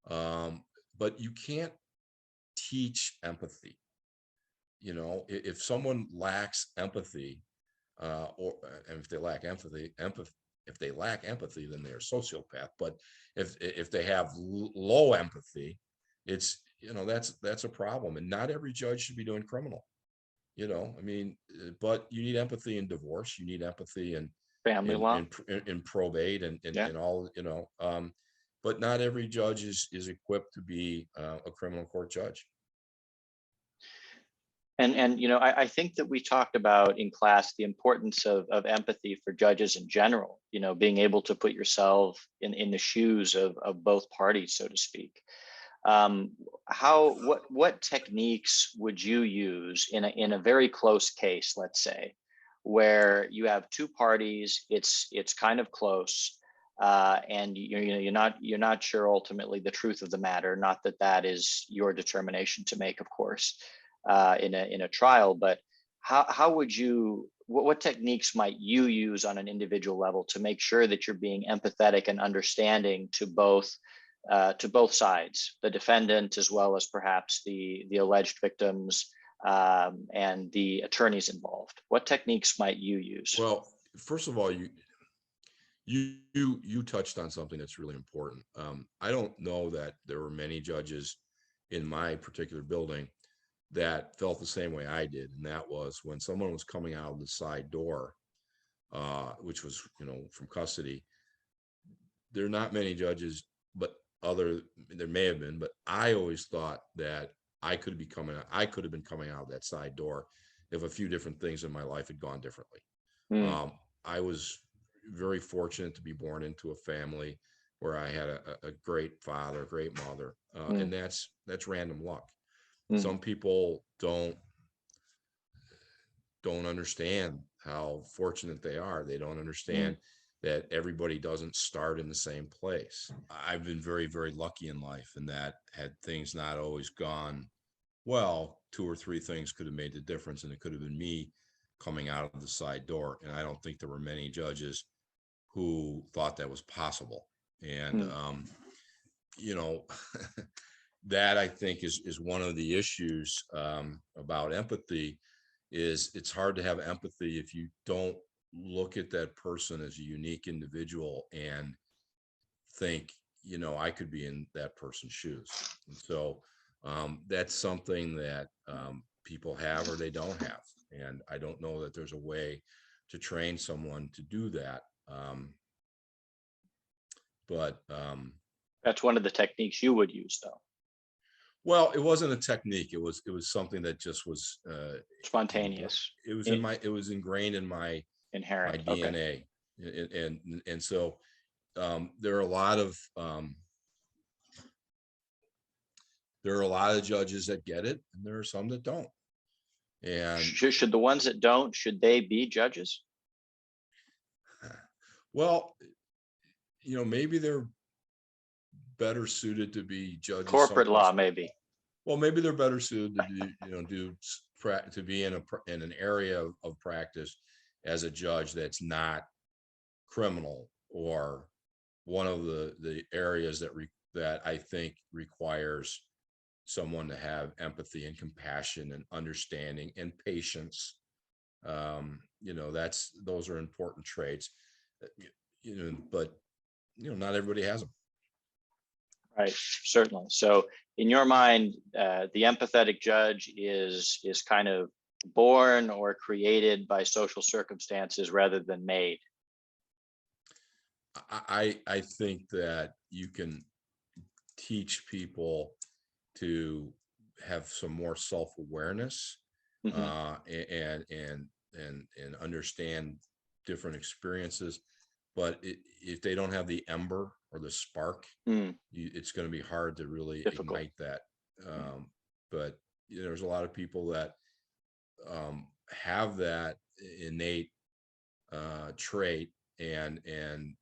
but you can't teach empathy. If someone lacks empathy, and if they lack empathy, then they're a sociopath. But if they have low empathy, it's that's a problem. And not every judge should be doing criminal. But you need empathy in divorce. You need empathy in family law, in probate, and all. But not every judge is equipped to be a criminal court judge. And I think that we talked about in class the importance of empathy for judges in general, being able to put yourself in the shoes of both parties, so to speak. What techniques would you use in a very close case, let's say, where you have two parties, it's kind of close, and you're not sure ultimately the truth of the matter. Not that that is your determination to make, of course, in a trial, but how would you? What techniques might you use on an individual level to make sure that you're being empathetic and understanding to both sides, the defendant as well as perhaps the alleged victims, and the attorneys involved? What techniques might you use? Well, first of all, you touched on something that's really important. I don't know that there were many judges in my particular building that felt the same way I did, and that was when someone was coming out of the side door, which was, from custody. There are not many judges, but there may have been, but I always thought that I could have been coming out of that side door if a few different things in my life had gone differently. I was very fortunate to be born into a family where I had a great father, a great mother, and that's random luck. Some people don't understand how fortunate they are. They don't understand that everybody doesn't start in the same place. I've been very, very lucky in life, and that had things not always gone well, 2 or 3 things could have made the difference, and it could have been me coming out of the side door. And I don't think there were many judges who thought that was possible. And that, I think, is one of the issues about empathy. Is it's hard to have empathy if you don't look at that person as a unique individual and think, I could be in that person's shoes. And so that's something that people have or they don't have. And I don't know that there's a way to train someone to do that. But that's one of the techniques you would use, though. Well, it wasn't a technique. It was something that just was spontaneous. It was ingrained in my inherent DNA. Okay. And so there are a lot of judges that get it, and there are some that don't. And should the ones that don't, should they be judges? Well, maybe they're better suited to be judges. Corporate law, maybe. Well, maybe they're better suited to be in an area of practice as a judge that's not criminal, or one of the areas that I think requires someone to have empathy and compassion and understanding and patience. Those are important traits, but not everybody has them. Right, certainly. So in your mind, the empathetic judge is kind of born or created by social circumstances rather than made. I think that you can teach people to have some more self-awareness, and understand different experiences. But if they don't have the ember or the spark, it's going to be hard to really ignite that. But there's a lot of people that have that innate trait, and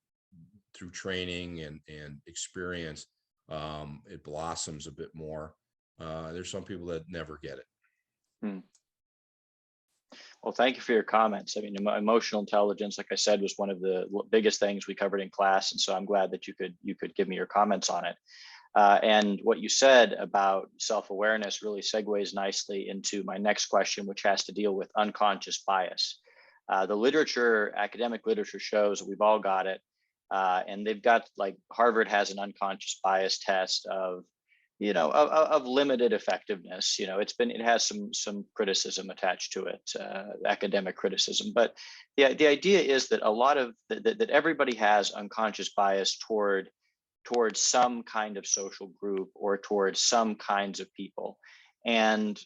through training and experience, it blossoms a bit more. There's some people that never get it. Well, thank you for your comments. I mean, emotional intelligence, like I said, was one of the biggest things we covered in class, and so I'm glad that you could give me your comments on it. And what you said about self-awareness really segues nicely into my next question, which has to deal with unconscious bias. The academic literature shows that we've all got it, and they've got, like, Harvard has an unconscious bias test of limited effectiveness. It has some criticism attached to it, academic criticism. But the idea is that a lot of that everybody has unconscious bias towards some kind of social group or towards some kinds of people. And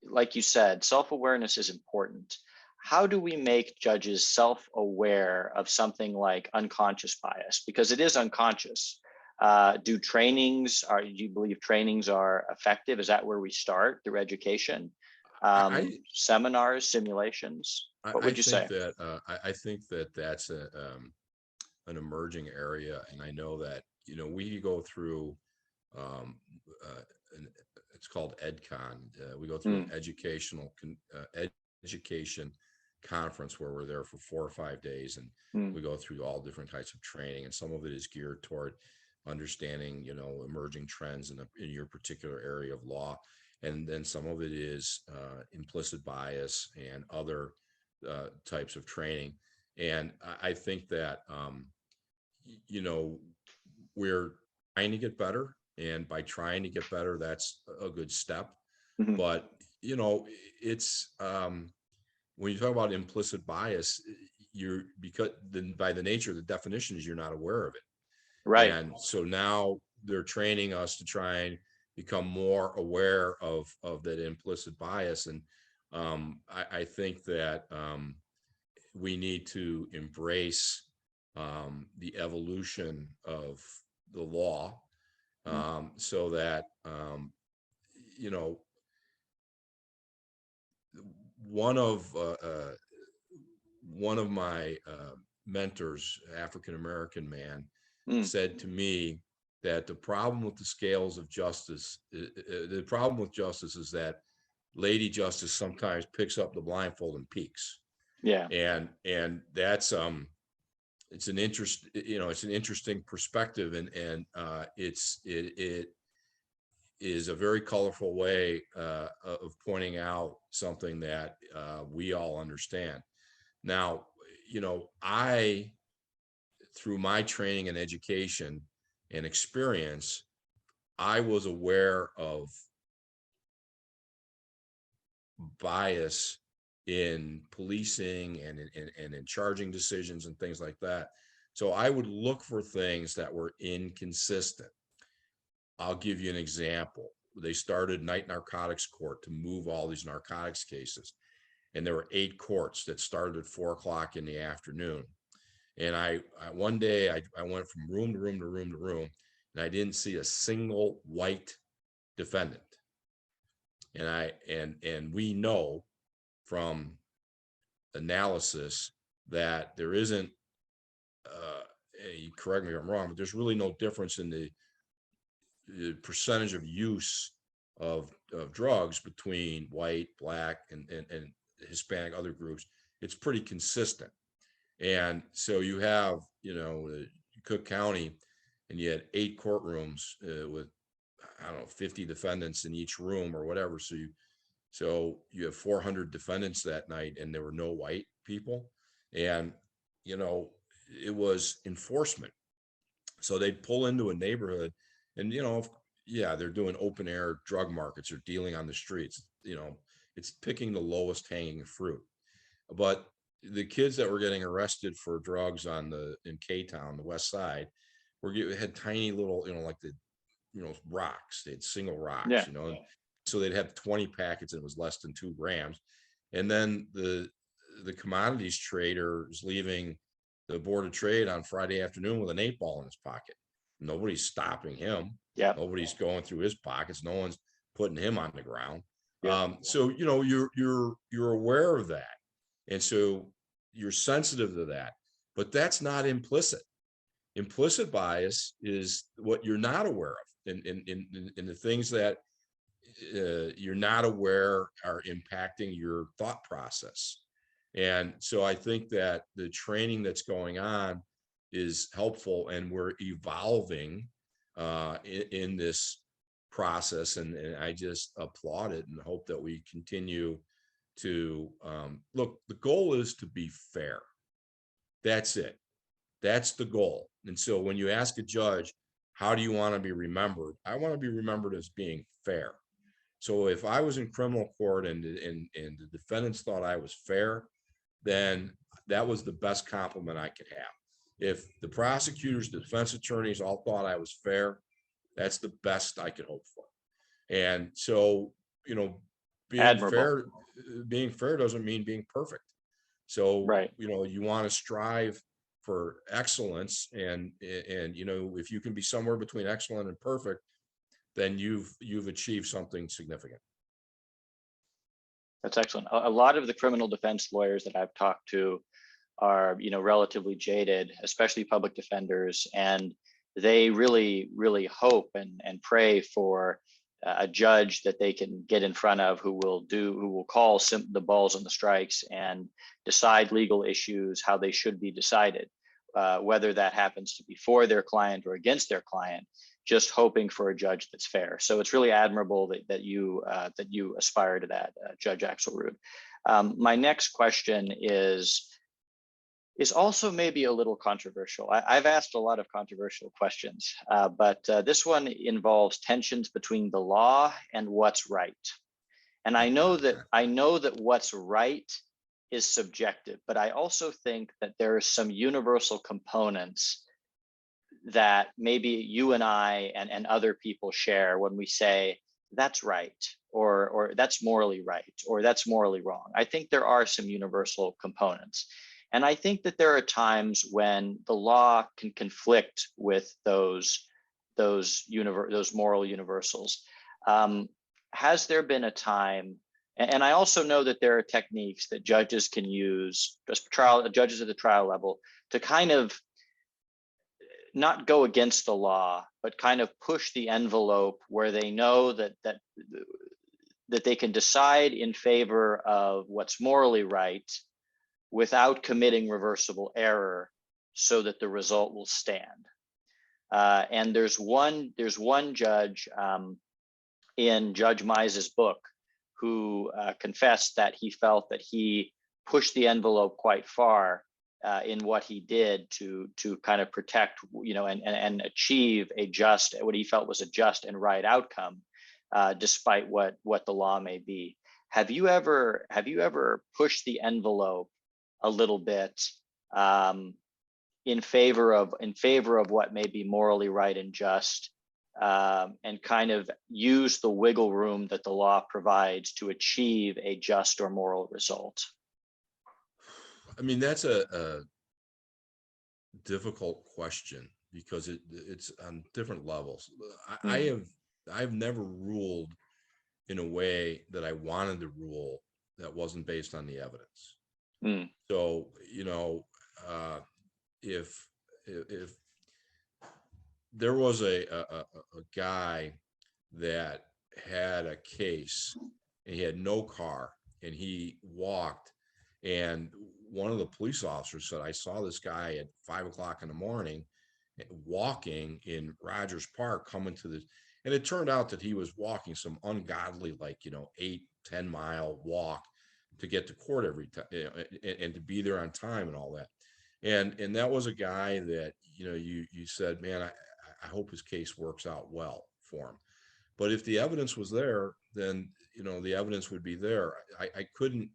like you said, self-awareness is important. How do we make judges self-aware of something like unconscious bias? Because it is unconscious. Do you believe trainings are effective? Is that where we start through education? Seminars, simulations? What would you say? I think that that's an emerging area, and I know that we go through it's called EdCon. We go through an education conference where we're there for 4 or 5 days, and we go through all different types of training, and some of it is geared toward understanding emerging trends in your particular area of law, and then some of it is implicit bias and other types of training. And I think that we're trying to get better, and by trying to get better, that's a good step. But it's when you talk about implicit bias, by the nature of the definition is you're not aware of it. Right. And so now they're training us to try and become more aware of that implicit bias. And I think that we need to embrace the evolution of the law, so that one of my mentors, African-American man, said to me that the problem with the scales of justice, the problem with justice is that Lady Justice sometimes picks up the blindfold and peeks. Yeah. And that's it's an interesting perspective, and it is a very colorful way of pointing out something that we all understand. Now, through my training and education and experience, I was aware of bias in policing and in charging decisions and things like that. So I would look for things that were inconsistent. I'll give you an example. They started night narcotics court to move all these narcotics cases, and there were 8 courts that started at 4 o'clock in the afternoon. And I one day I went from room to room to room to room, and I didn't see a single white defendant. And we know from analysis that there isn't, you correct me if I'm wrong, but there's really no difference in the percentage of use of drugs between white, black, and Hispanic, other groups. It's pretty consistent. And so you have, Cook County, and you had 8 courtrooms with, I don't know, 50 defendants in each room or whatever. So you have 400 defendants that night, and there were no white people. And, it was enforcement. So they'd pull into a neighborhood, and, they're doing open air drug markets or dealing on the streets. It's picking the lowest hanging fruit. But the kids that were getting arrested for drugs in K-Town, the west side, had tiny little, rocks. They had single rocks, so they'd have 20 packets, and it was less than 2 grams. And then the commodities trader is leaving the Board of Trade on Friday afternoon with an 8-ball in his pocket. Nobody's stopping him. Yeah. Nobody's going through his pockets. No one's putting him on the ground. Yeah. So you're aware of that, and so you're sensitive to that. But that's not implicit. Implicit bias is what you're not aware of, in the things that you're not aware are impacting your thought process. And so I think that the training that's going on is helpful, and we're evolving in this process, and I just applaud it and hope that we continue to look. The goal is to be fair. That's it. That's the goal. And so when you ask a judge, how do you want to be remembered? I want to be remembered as being fair. So if I was in criminal court and the defendants thought I was fair, then that was the best compliment I could have. If the prosecutors, the defense attorneys all thought I was fair, that's the best I could hope for. And so, being fair doesn't mean being perfect. So, right. You want to strive for excellence, and you know, if you can be somewhere between excellent and perfect, then you've achieved something significant. That's excellent. A lot of the criminal defense lawyers that I've talked to are, relatively jaded, especially public defenders, and they really hope and pray for a judge that they can get in front of who will call the balls and the strikes and decide legal issues how they should be decided, whether that happens to be for their client or against their client, just hoping for a judge that's fair. So it's really admirable that you aspire to that, Judge Axelrood. My next question is also maybe a little controversial. I've asked a lot of controversial questions, but this one involves tensions between the law and what's right. And I know that what's right is subjective, but I also think that there are some universal components that maybe you and I and other people share when we say that's right, or that's morally right, or that's morally wrong. I think there are some universal components. And I think that there are times when the law can conflict with those moral universals. Has there been a time, and I also know that there are techniques that judges can use, judges at the trial level, to kind of not go against the law, but kind of push the envelope where they know that they can decide in favor of what's morally right without committing reversible error, so that the result will stand. And there's one judge in Judge Mize's book who confessed that he felt that he pushed the envelope quite far in what he did to kind of protect, and achieve what he felt was a just and right outcome, despite what the law may be. Have you ever pushed the envelope a little bit in favor of what may be morally right and just, and kind of use the wiggle room that the law provides to achieve a just or moral result? I mean, that's a difficult question because it's on different levels. I've never ruled in a way that I wanted to rule that wasn't based on the evidence. So, if there was a guy that had a case and he had no car and he walked, and one of the police officers said, I saw this guy at 5 o'clock in the morning walking in Rogers Park coming to this, and it turned out that he was walking some ungodly, 8-10 mile walk to get to court every time, and to be there on time and all that. And that was a guy that, you said, man, I hope his case works out well for him. But if the evidence was there, then, the evidence would be there. I couldn't,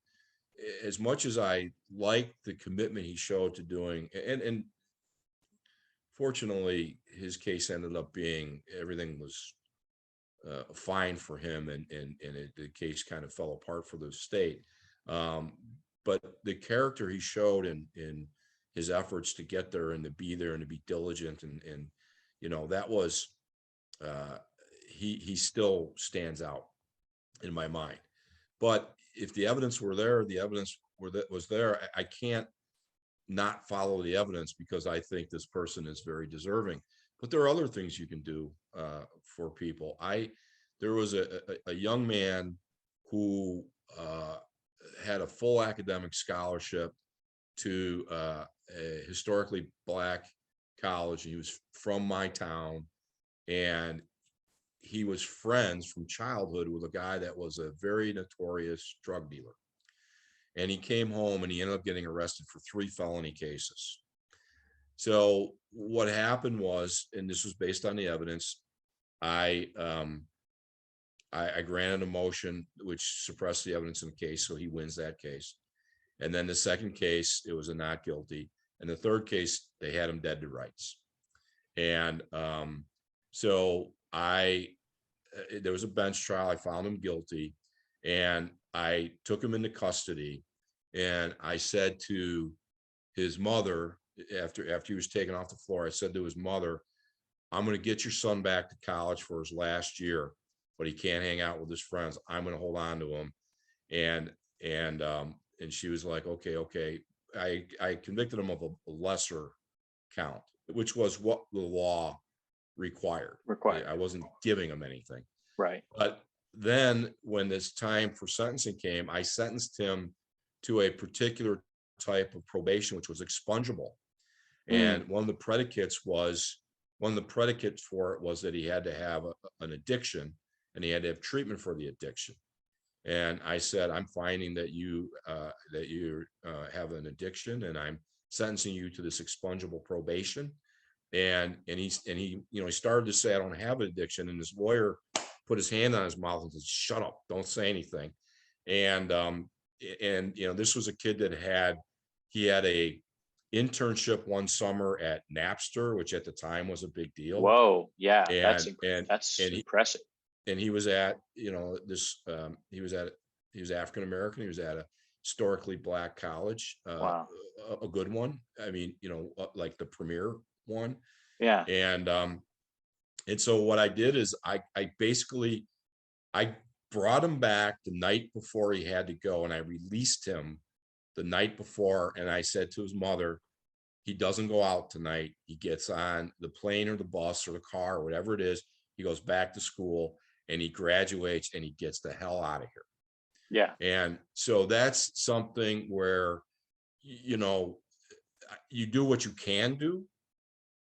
as much as I liked the commitment he showed to doing, and fortunately his case ended up being, everything was fine for him, and the case kind of fell apart for the state. But the character he showed in his efforts to get there and to be there and to be diligent, and that was, he still stands out in my mind. But if the evidence were there, was there, I can't not follow the evidence because I think this person is very deserving. But there are other things you can do for people. There was a young man who had a full academic scholarship to a historically Black college. He was from my town, and he was friends from childhood with a guy that was a very notorious drug dealer. And he came home and he ended up getting arrested for 3 felony cases. So what happened was, and this was based on the evidence, I granted a motion which suppressed the evidence in the case, so he wins that case. And then the second case, it was a not guilty. And the third case, they had him dead to rights. And so there was a bench trial. I found him guilty, and I took him into custody. And I said to his mother, after he was taken off the floor, I said to his mother, I'm going to get your son back to college for his last year, but he can't hang out with his friends. I'm going to hold on to him. And she was like, okay. I convicted him of a lesser count, which was what the law required. I wasn't giving him anything. Right. But then when this time for sentencing came, I sentenced him to a particular type of probation, which was expungable. And one of the predicates for it was that he had to have an addiction, and he had to have treatment for the addiction. And I said, I'm finding that you have an addiction, and I'm sentencing you to this expungable probation. And he started to say, I don't have an addiction. And his lawyer put his hand on his mouth and said, shut up, don't say anything. And this was a kid that had a internship one summer at Napster, which at the time was a big deal. Whoa. Yeah. And that's impressive. And he was at, he was African-American. He was at a historically Black college, Wow. a good one. I mean, like the premier one. Yeah. And so what I did is I brought him back the night before he had to go, and I released him the night before. And I said to his mother, he doesn't go out tonight. He gets on the plane or the bus or the car or whatever it is. He goes back to school and he graduates and he gets the hell out of here. Yeah. And so that's something where, you do what you can do,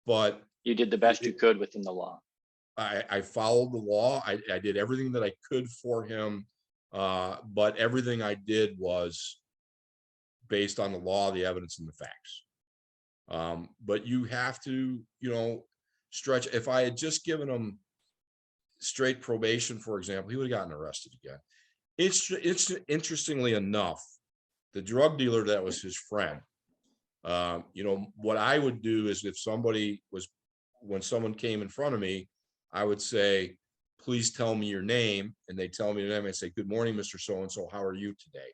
but you did the best you could within the law. I followed the law. I did everything that I could for him. But everything I did was based on the law, the evidence, and the facts. But you have to, stretch. If I had just given him straight probation, for example, he would have gotten arrested again. It's interestingly enough, the drug dealer that was his friend, what I would do is when someone came in front of me, I would say, please tell me your name. And they tell me their name. I say, good morning, Mr. So-and-so. How are you today?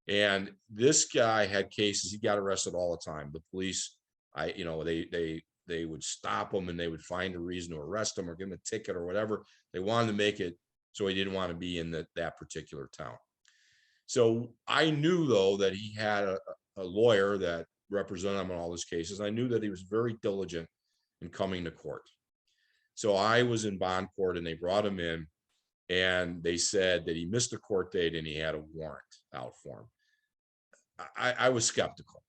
And this guy had cases. He got arrested all the time. The police, they would stop him and they would find a reason to arrest him or give him a ticket or whatever. They wanted to make it so he didn't want to be in that particular town. So I knew, though, that he had a lawyer that represented him in all his cases. I knew that he was very diligent in coming to court. So I was in bond court and they brought him in and they said that he missed a court date and he had a warrant out for him. I was skeptical.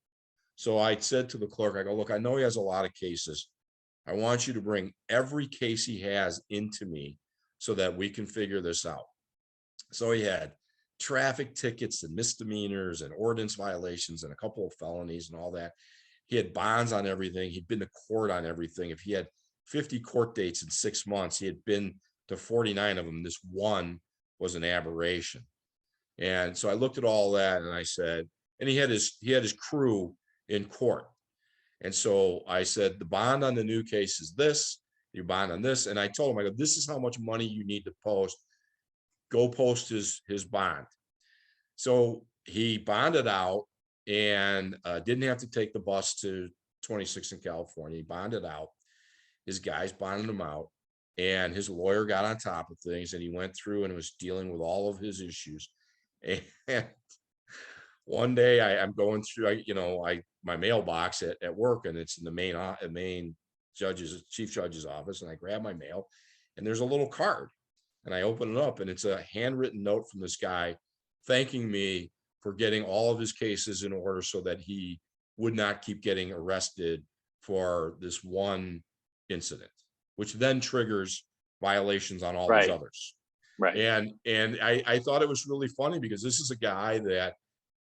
So I said to the clerk, I go, look, I know he has a lot of cases. I want you to bring every case he has into me so that we can figure this out. So he had traffic tickets and misdemeanors and ordinance violations and a couple of felonies and all that. He had bonds on everything. He'd been to court on everything. If he had 50 court dates in 6 months, he had been to 49 of them. This one was an aberration. And so I looked at all that and I said, and he had his crew in court. And so I said, the bond on the new case is this, you bond on this. And I told him, I go, this is how much money you need to post. Go post his bond. So he bonded out and didn't have to take the bus to 26 in California. He bonded out. His guys bonded him out. And his lawyer got on top of things and he went through and was dealing with all of his issues. And one day I'm going through, my mailbox at work, and it's in the main chief judge's office. And I grab my mail and there's a little card and I open it up and it's a handwritten note from this guy thanking me for getting all of his cases in order so that he would not keep getting arrested for this one incident, which then triggers violations on all these others. Right. And I thought it was really funny because this is a guy that,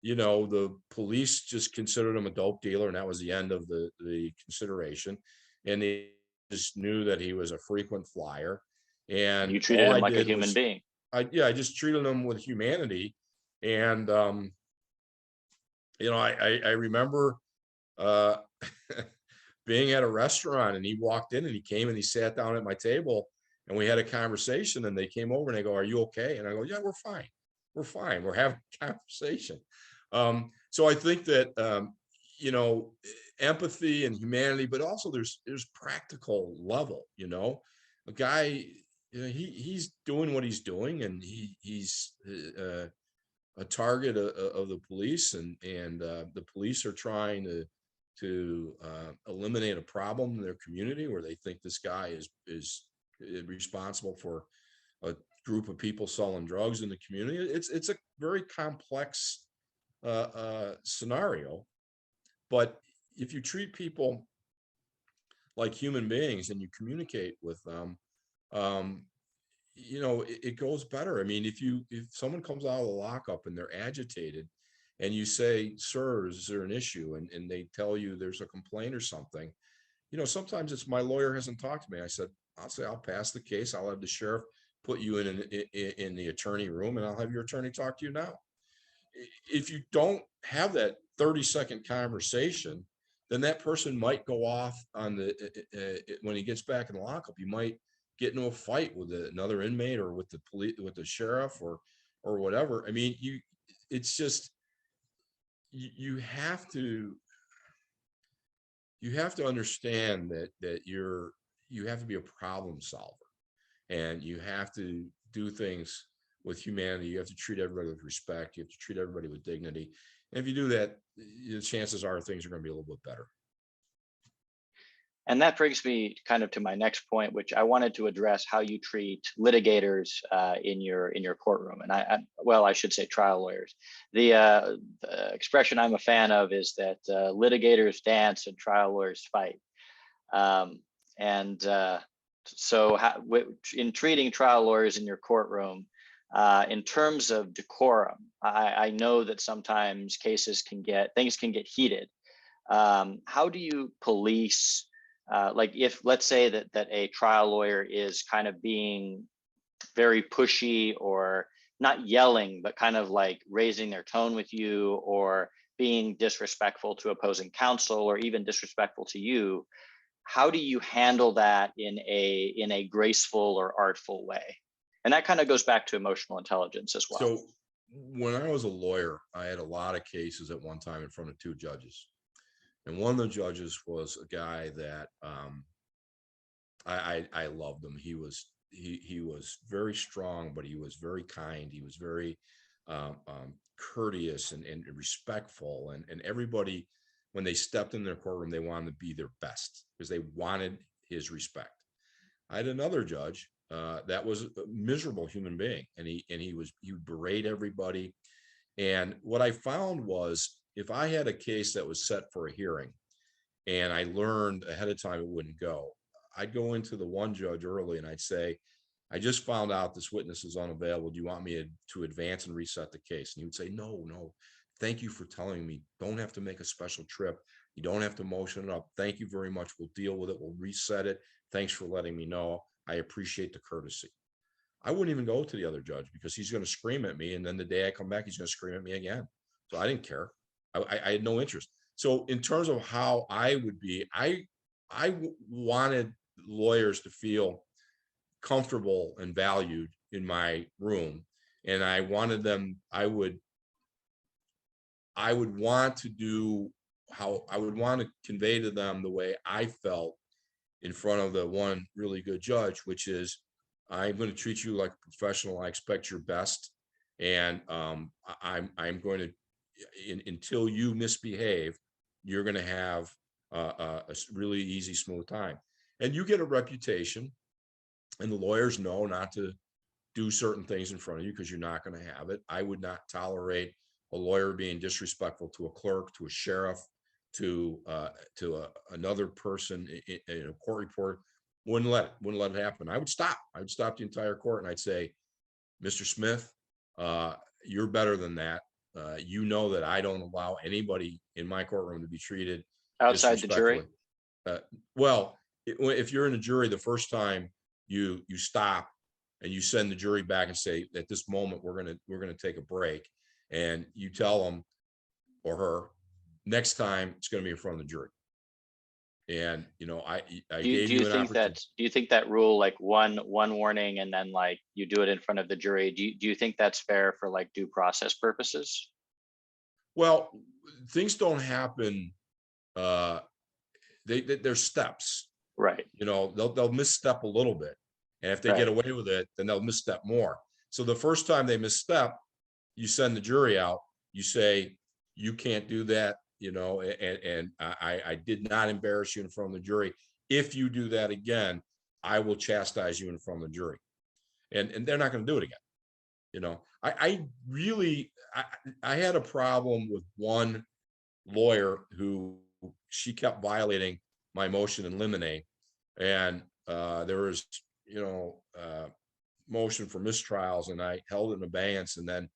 the police just considered him a dope dealer, and that was the end of the consideration. And they just knew that he was a frequent flyer. And you treated him like a human being. I just treated him with humanity. And I remember being at a restaurant and he walked in and he came and he sat down at my table and we had a conversation and they came over and they go, are you okay? And I go, yeah, we're fine. We're fine. We're having a conversation. So I think that you know, empathy and humanity, but also there's practical level, a guy, he's doing what he's doing, and he's a target of the police, and the police are trying to eliminate a problem in their community where they think this guy is responsible for a group of people selling drugs in the community. It's a very complex scenario, but if you treat people like human beings and you communicate with them, um, it goes better. I mean, if someone comes out of the lockup and they're agitated, and you say, "Sir, is there an issue?" and they tell you there's a complaint or something, sometimes it's, my lawyer hasn't talked to me. I'll say, I'll pass the case. I'll have the sheriff put you in the attorney room, and I'll have your attorney talk to you now. If you don't have that 30-second conversation, then that person might go off on when he gets back in the lockup. You might get into a fight with another inmate, or with the police, with the sheriff, or whatever. I mean, it's just, you have to understand that you have to be a problem solver, and you have to do things with humanity. You have to treat everybody with respect. You have to treat everybody with dignity. And if you do that, the chances are things are going to be a little bit better. And that brings me kind of to my next point, which I wanted to address: how you treat litigators in your courtroom. And I should say trial lawyers. The expression I'm a fan of is that litigators dance and trial lawyers fight. So in treating trial lawyers in your courtroom, in terms of decorum, I know that sometimes things can get heated. How do you police, like, if, let's say that a trial lawyer is kind of being very pushy, or not yelling, but kind of like raising their tone with you, or being disrespectful to opposing counsel, or even disrespectful to you? How do you handle that in a graceful or artful way? And that kind of goes back to emotional intelligence as well. So when I was a lawyer, I had a lot of cases at one time in front of two judges. And one of the judges was a guy that I loved him. He was very strong, but he was very kind. He was very courteous and respectful. And everybody, when they stepped in their courtroom, they wanted to be their best because they wanted his respect. I had another judge that was a miserable human being, and he would berate everybody. And what I found was, if I had a case that was set for a hearing, and I learned ahead of time it wouldn't go, I'd go into the one judge early and I'd say, "I just found out this witness is unavailable. Do you want me to advance and reset the case?" And he would say, "No, thank you for telling me. Don't have to make a special trip. You don't have to motion it up. Thank you very much. We'll deal with it. We'll reset it. Thanks for letting me know. I appreciate the courtesy." I wouldn't even go to the other judge, because he's going to scream at me. And then the day I come back, he's going to scream at me again. So I didn't care. I had no interest. So in terms of how I would be, I wanted lawyers to feel comfortable and valued in my room. And I wanted them, I would want to do how I would want to convey to them the way I felt in front of the one really good judge, which is, "I'm going to treat you like a professional. I expect your best. And I'm going to, until you misbehave, you're going to have a really easy, smooth time." And you get a reputation, and the lawyers know not to do certain things in front of you because you're not going to have it. I would not tolerate a lawyer being disrespectful to a clerk, to a sheriff, to another person in a court report. Wouldn't let it happen. I would stop the entire court, and I'd say, "Mr. Smith, you're better than that. You know that I don't allow anybody in my courtroom to be treated Outside the jury? Well, if you're in a jury, the first time you stop and you send the jury back and say, "At this moment, we're gonna take a break," and you tell them or her, "Next time it's going to be in front of the jury." And I gave you an opportunity. Do you think that rule, like one warning and then like you do it in front of the jury, do you think that's fair for like due process purposes? Well, things don't happen there's steps. Right. You know, they'll misstep a little bit, and if they get Right. away with it, then they'll misstep more. So the first time they misstep, you send the jury out. You say, you can't do that, you know, and I did not embarrass you in front of the jury. If you do that again, I will chastise you in front of the jury. And they're not going to do it again. You know, I really, I had a problem with one lawyer who, she kept violating my motion in limine. And there was, you know, motion for mistrials, and I held it in abeyance, and then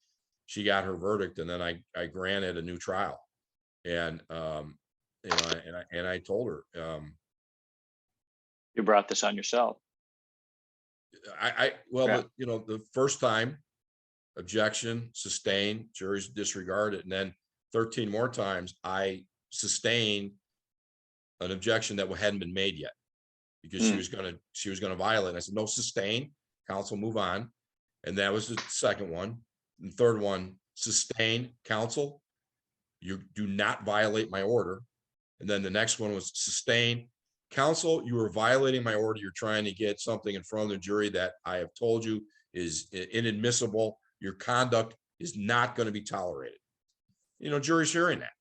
she got her verdict, and then I granted a new trial. And you know, and I told her, You brought this on yourself. well, Yeah. you know, the first time, objection, sustained, juries disregard it, and then 13 more times I sustained an objection that hadn't been made yet, because she was gonna violate. And I said, no, sustain, counsel, move on. And that was the second one. And third one, sustain, counsel, you do not violate my order. And then the next one was sustain, counsel, you are violating my order. You're trying to get something in front of the jury that I have told you is inadmissible. Your conduct is not going to be tolerated. You know, jury's hearing that,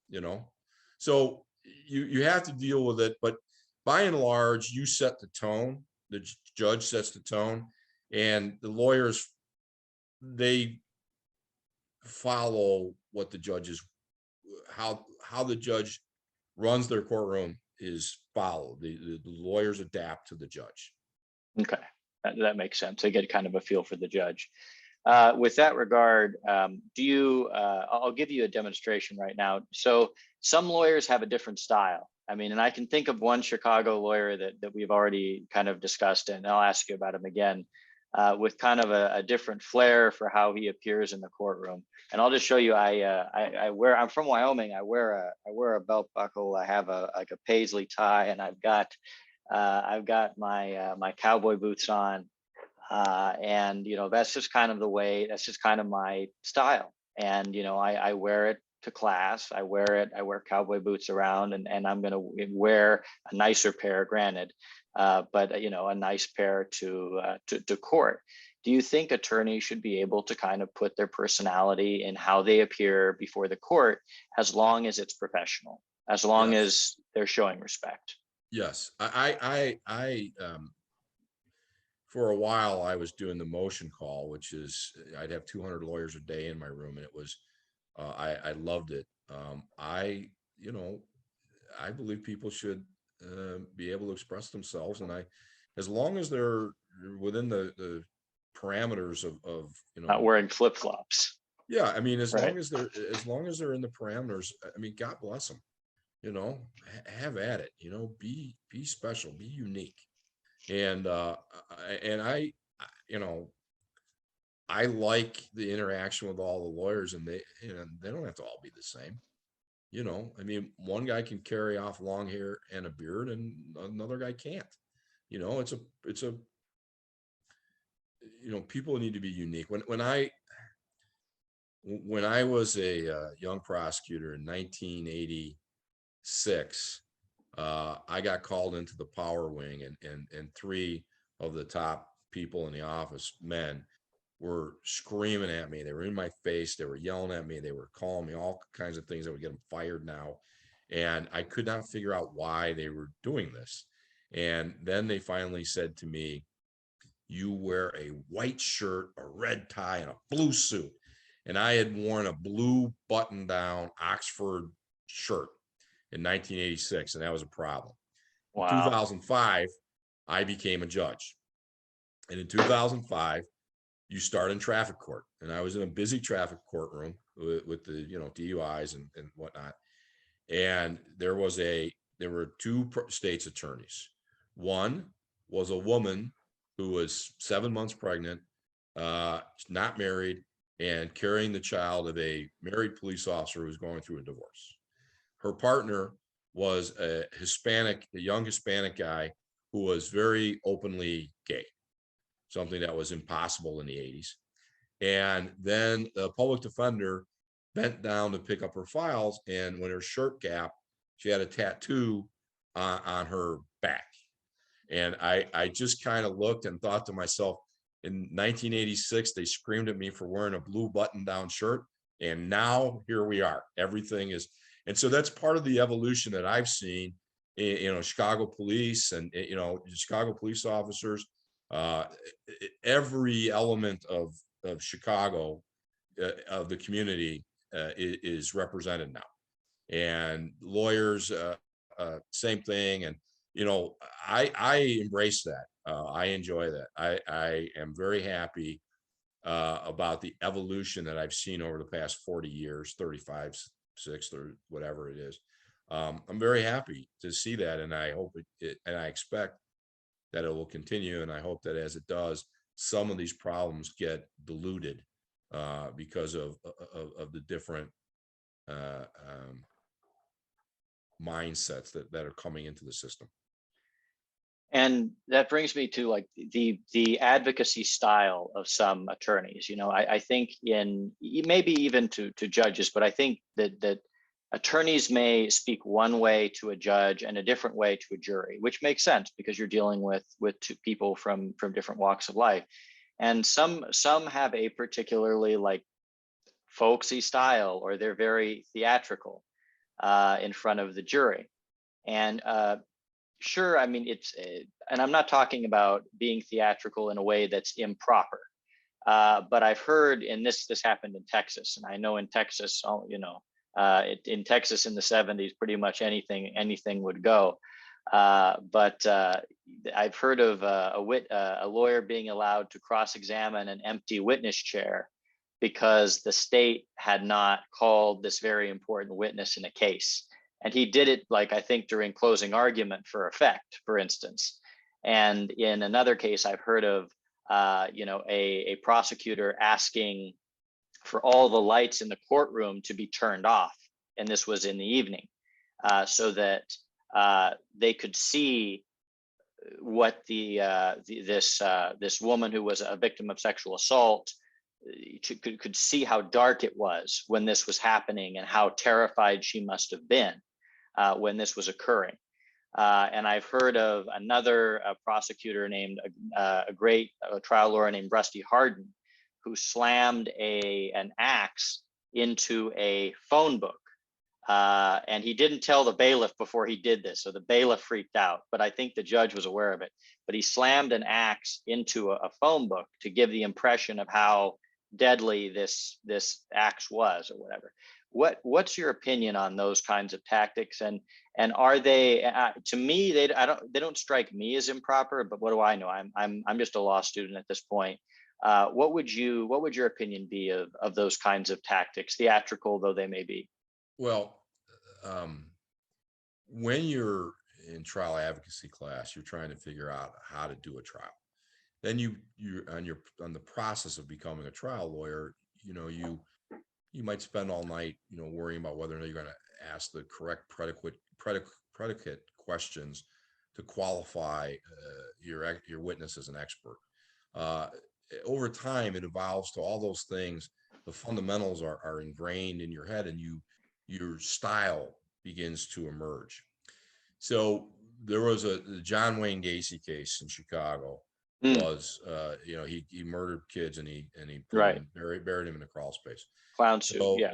you know, so you have to deal with it. But by and large, you set the tone, the judge sets the tone, and the lawyers, they follow what the judges, how the judge runs their courtroom is followed. The lawyers adapt to the judge. Okay, that makes sense. They get kind of a feel for the judge. With that regard, do you, I'll give you a demonstration right now. So some lawyers have a different style. I mean, and I can think of one Chicago lawyer that we've already kind of discussed, and I'll ask you about him again, with kind of a different flair for how he appears in the courtroom. And I'll just show you, I'm from Wyoming. I wear a belt buckle. I have like a paisley tie, and I've got my my cowboy boots on. And you know, that's just kind of the way, that's just kind of my style. And you know, I wear it to class. I wear cowboy boots around, and I'm going to wear a nicer pair, granted, but you know, a nice pair to court. Do you think attorneys should be able to kind of put their personality in how they appear before the court, as long as it's professional, as long Yes. as they're showing respect? Yes. For a while, I was doing the motion call, which is, I'd have 200 lawyers a day in my room, and it was, I loved it. You know, I believe people should be able to express themselves, and as long as they're within the parameters of, you Not know, wearing flip-flops. yeah, I mean, Right. as long as they're in the parameters, I mean, God bless them. You know, have at it. You know, be special, be unique. And you know, I like the interaction with all the lawyers, and they don't have to all be the same. You know, I mean, one guy can carry off long hair and a beard, and another guy can't. You know, it's a you know, people need to be unique. When I was a young prosecutor in 1986, I got called into the power wing, and three of the top people in the office, men, were screaming at me. They were in my face. They were yelling at me. They were calling me all kinds of things that would get them fired now. And I could not figure out why they were doing this. And then they finally said to me, you wear a white shirt, a red tie, and a blue suit. And I had worn a blue button down Oxford shirt in 1986, and that was a problem. In Wow. 2005, I became a judge. And in 2005, you start in traffic court. And I was in a busy traffic courtroom with the, you know, DUIs and whatnot. And there were two state's attorneys. One was a woman who was 7 months pregnant, not married, and carrying the child of a married police officer who was going through a divorce. Her partner was a young Hispanic guy who was very openly gay, something that was impossible in the 80s. And then the public defender bent down to pick up her files, and when her shirt gap, she had a tattoo on her back. And I just kind of looked and thought to myself, in 1986, they screamed at me for wearing a blue button-down shirt. And now here we are. Everything is, and so that's part of the evolution that I've seen in Chicago police and, Chicago police officers. Every element of Chicago, of the community, is represented now. And lawyers, same thing. And, I embrace that. I enjoy that. I am very happy about the evolution that I've seen over the past 40 years, 35, 6, or whatever it is. I'm very happy to see that. And I hope and I expect that it will continue. And I hope that as it does, some of these problems get diluted because of the different mindsets that are coming into the system. And that brings me to like the advocacy style of some attorneys. I think in maybe even to judges, but I think that attorneys may speak one way to a judge and a different way to a jury, which makes sense because you're dealing with two people from different walks of life. And some have a particularly like folksy style, or they're very theatrical in front of the jury. And sure, I mean, and I'm not talking about being theatrical in a way that's improper, but I've heard, and this happened in Texas, and I know in Texas, in Texas in the 70s, pretty much anything would go. But I've heard of a lawyer being allowed to cross-examine an empty witness chair because the state had not called this very important witness in a case. And he did it, like, I think during closing argument for effect, for instance. And in another case, I've heard of, a prosecutor asking for all the lights in the courtroom to be turned off. And this was in the evening, so that they could see what this woman who was a victim of sexual assault could see how dark it was when this was happening and how terrified she must have been when this was occurring. And I've heard of another prosecutor named a great trial lawyer named Rusty Hardin, who slammed an axe into a phone book. And he didn't tell the bailiff before he did this, so the bailiff freaked out, but I think the judge was aware of it. But he slammed an axe into a phone book to give the impression of how deadly this axe was, or whatever. What's your opinion on those kinds of tactics? And are they, to me, they don't strike me as improper, but what do I know? I'm just a law student at this point. What would your opinion be of those kinds of tactics, theatrical though they may be? Well, when you're in trial advocacy class, you're trying to figure out how to do a trial. Then you're on the process of becoming a trial lawyer. You might spend all night, worrying about whether or not you're going to ask the correct predicate questions to qualify your witness as an expert. Over time, it evolves to all those things. The fundamentals are ingrained in your head, and your style begins to emerge. So there was the John Wayne Gacy case in Chicago. Was he murdered kids and he Right. buried him in a crawl space. Clown suit. So Yeah.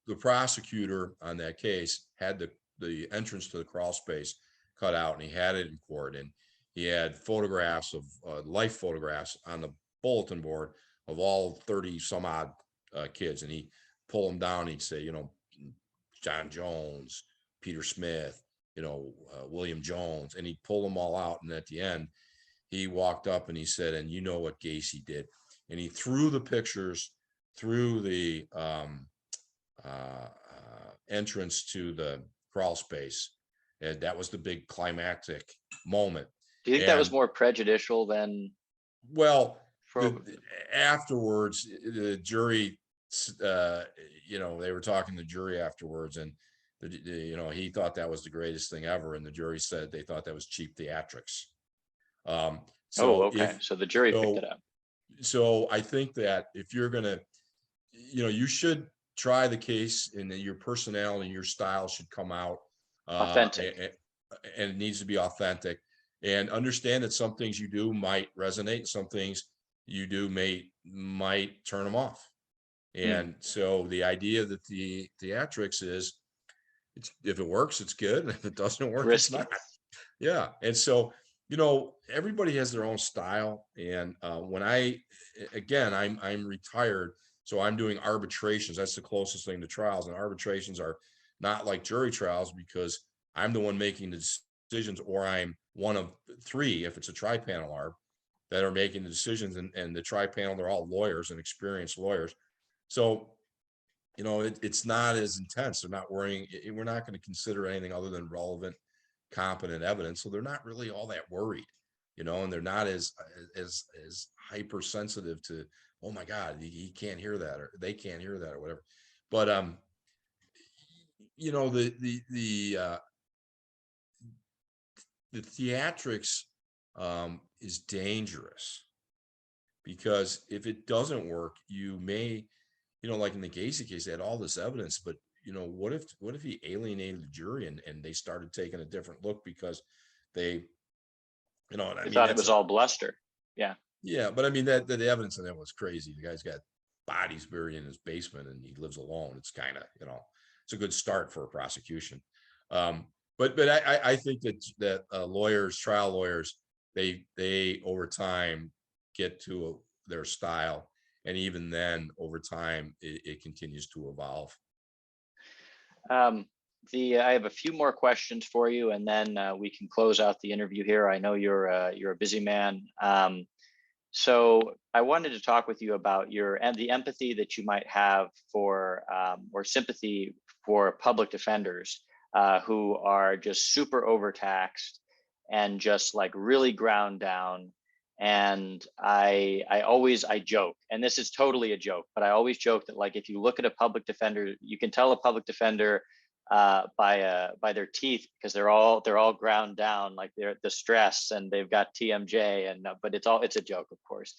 the prosecutor on that case had the entrance to the crawl space cut out, and he had it in court, and he had photographs of life photographs on the bulletin board of all 30 some odd kids, and he pull them down. He'd say, John Jones, Peter Smith, William Jones, and he'd pull them all out. And at the end, he walked up and he said, and you know what Gacy did? And he threw the pictures through the entrance to the crawl space. And that was the big climactic moment. Do you think that was more prejudicial than? Well, afterwards, the jury, they were talking to the jury afterwards, and he thought that was the greatest thing ever. And the jury said they thought that was cheap theatrics. So the jury picked it up. So I think that if you're gonna, you should try the case, and that your personality and your style should come out Authentic. And it needs to be authentic, and understand that some things you do might resonate, some things you do might turn them off. And so the idea that the theatrics is, it's, if it works, it's good. And if it doesn't work, it's Risky. not. Yeah. And so, everybody has their own style. And when I'm retired, so I'm doing arbitrations. That's the closest thing to trials. And arbitrations are not like jury trials, because I'm the one making the decisions, or I'm one of three, if it's a tri-panel arb, that are making the decisions. And the tri-panel, they're all lawyers and experienced lawyers. So, it's not as intense. They're not worrying. We're not going to consider anything other than relevant, competent evidence. So they're not really all that worried, and they're not as hypersensitive to, oh my God, he can't hear that, or they can't hear that, or whatever. But the theatrics is dangerous, because if it doesn't work, you may, like in the Gacy case, they had all this evidence, but what if he alienated the jury, and they started taking a different look because they, I mean, thought it was all bluster. Yeah. Yeah, but I mean, that the evidence in that was crazy. The guy's got bodies buried in his basement, and he lives alone. It's kind of, it's a good start for a prosecution. But I think that lawyers, trial lawyers, they over time get to their style, and even then, over time, it continues to evolve. I have a few more questions for you, and then we can close out the interview here. I know you're a busy man. So I wanted to talk with you about the empathy that you might have for, or sympathy for, public defenders who are just super overtaxed and just like really ground down. And I joke, and this is totally a joke, but I always joke that, like, if you look at a public defender, you can tell a public defender by their teeth, because they're all ground down, like they're the stress, and they've got TMJ, and but it's a joke, of course.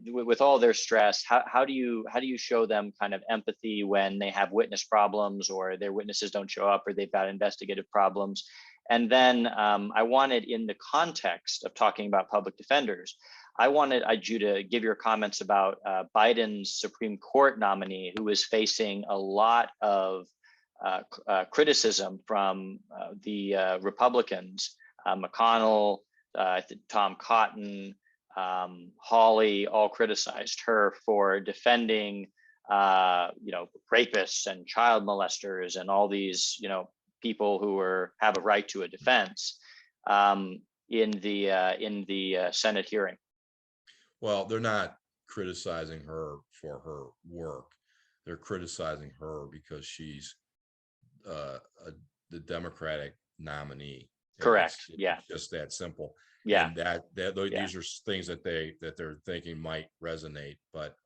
With all their stress, how do you show them kind of empathy when they have witness problems, or their witnesses don't show up, or they've got investigative problems? And then I wanted, in the context of talking about public defenders, I wanted you to give your comments about Biden's Supreme Court nominee, who is facing a lot of criticism from the Republicans. McConnell, Tom Cotton, Hawley, all criticized her for defending, rapists and child molesters and all these, people who have a right to a defense in the Senate hearing. Well, they're not criticizing her for her work. They're criticizing her because she's the Democratic nominee. Correct. It's Yeah. just that simple. Yeah. And these are things that they're thinking might resonate, but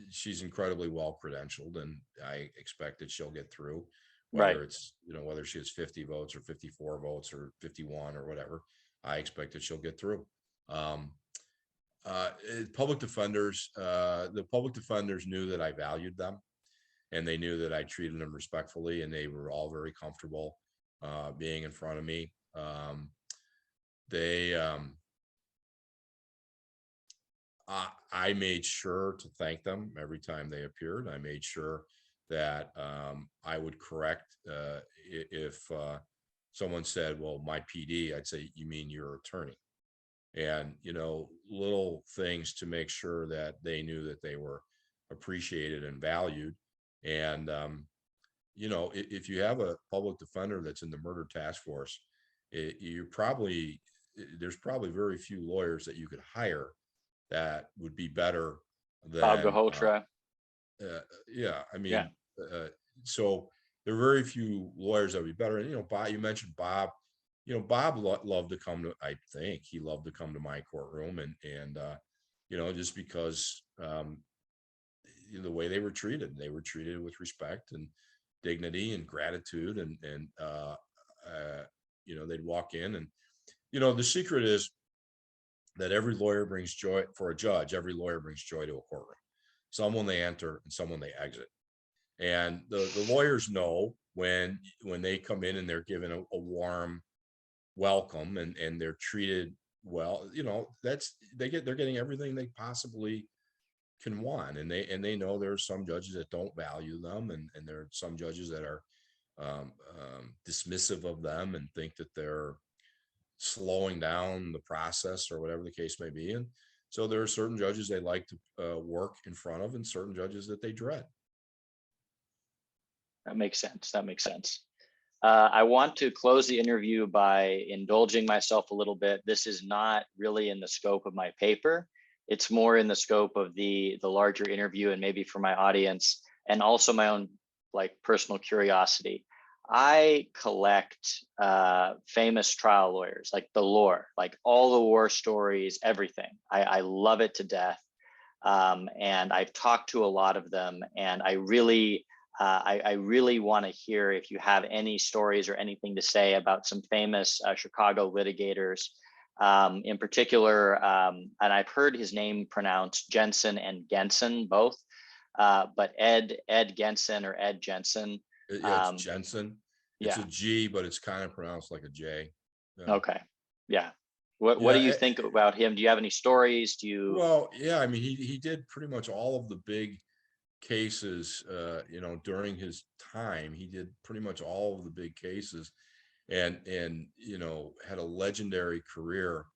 she's incredibly well credentialed, and I expect that she'll get through, whether it's, whether she has 50 votes or 54 votes or 51 or whatever. I expect that she'll get through. Public defenders, the public defenders knew that I valued them, and they knew that I treated them respectfully, and they were all very comfortable being in front of me. I made sure to thank them every time they appeared. I made sure that I would correct if someone said, well, my PD, I'd say, you mean your attorney? And, little things to make sure that they knew that they were appreciated and valued. And, if you have a public defender that's in the murder task force, there's probably very few lawyers that you could hire that would be better than Galhotra. Yeah, I mean, Yeah. So there are very few lawyers that would be better. And, Bob, you mentioned Bob. Bob loved to come to, I think he loved to come to my courtroom, and just because the way they were treated with respect and dignity and gratitude, and they'd walk in, and the secret is that every lawyer brings joy for a judge. Every lawyer brings joy to a courtroom. Some when they enter, and some when they exit. And the lawyers know when they come in and they're given a warm welcome and they're treated well, they're getting everything they possibly can want. And they know there are some judges that don't value them, and there are some judges that are dismissive of them and think that they're slowing down the process or whatever the case may be. And so there are certain judges they like to work in front of, and certain judges that they dread. That makes sense. That makes sense. I want to close the interview by indulging myself a little bit. This is not really in the scope of my paper. It's more in the scope of the larger interview, and maybe for my audience, and also my own personal curiosity. I collect famous trial lawyers, like the lore, like all the war stories, everything. I love it to death. And I've talked to a lot of them, and I really want to hear if you have any stories or anything to say about some famous Chicago litigators. In particular, and I've heard his name pronounced Genson and Genson both, but Ed Genson or Ed Genson. It's Genson. It's Yeah. a G, but it's kind of pronounced like a J. Yeah. Okay. Yeah. What do you think about him? Do you have any stories? Well, yeah, I mean, he did pretty much all of the big cases, during his time. He did pretty much all of the big cases, and had a legendary career.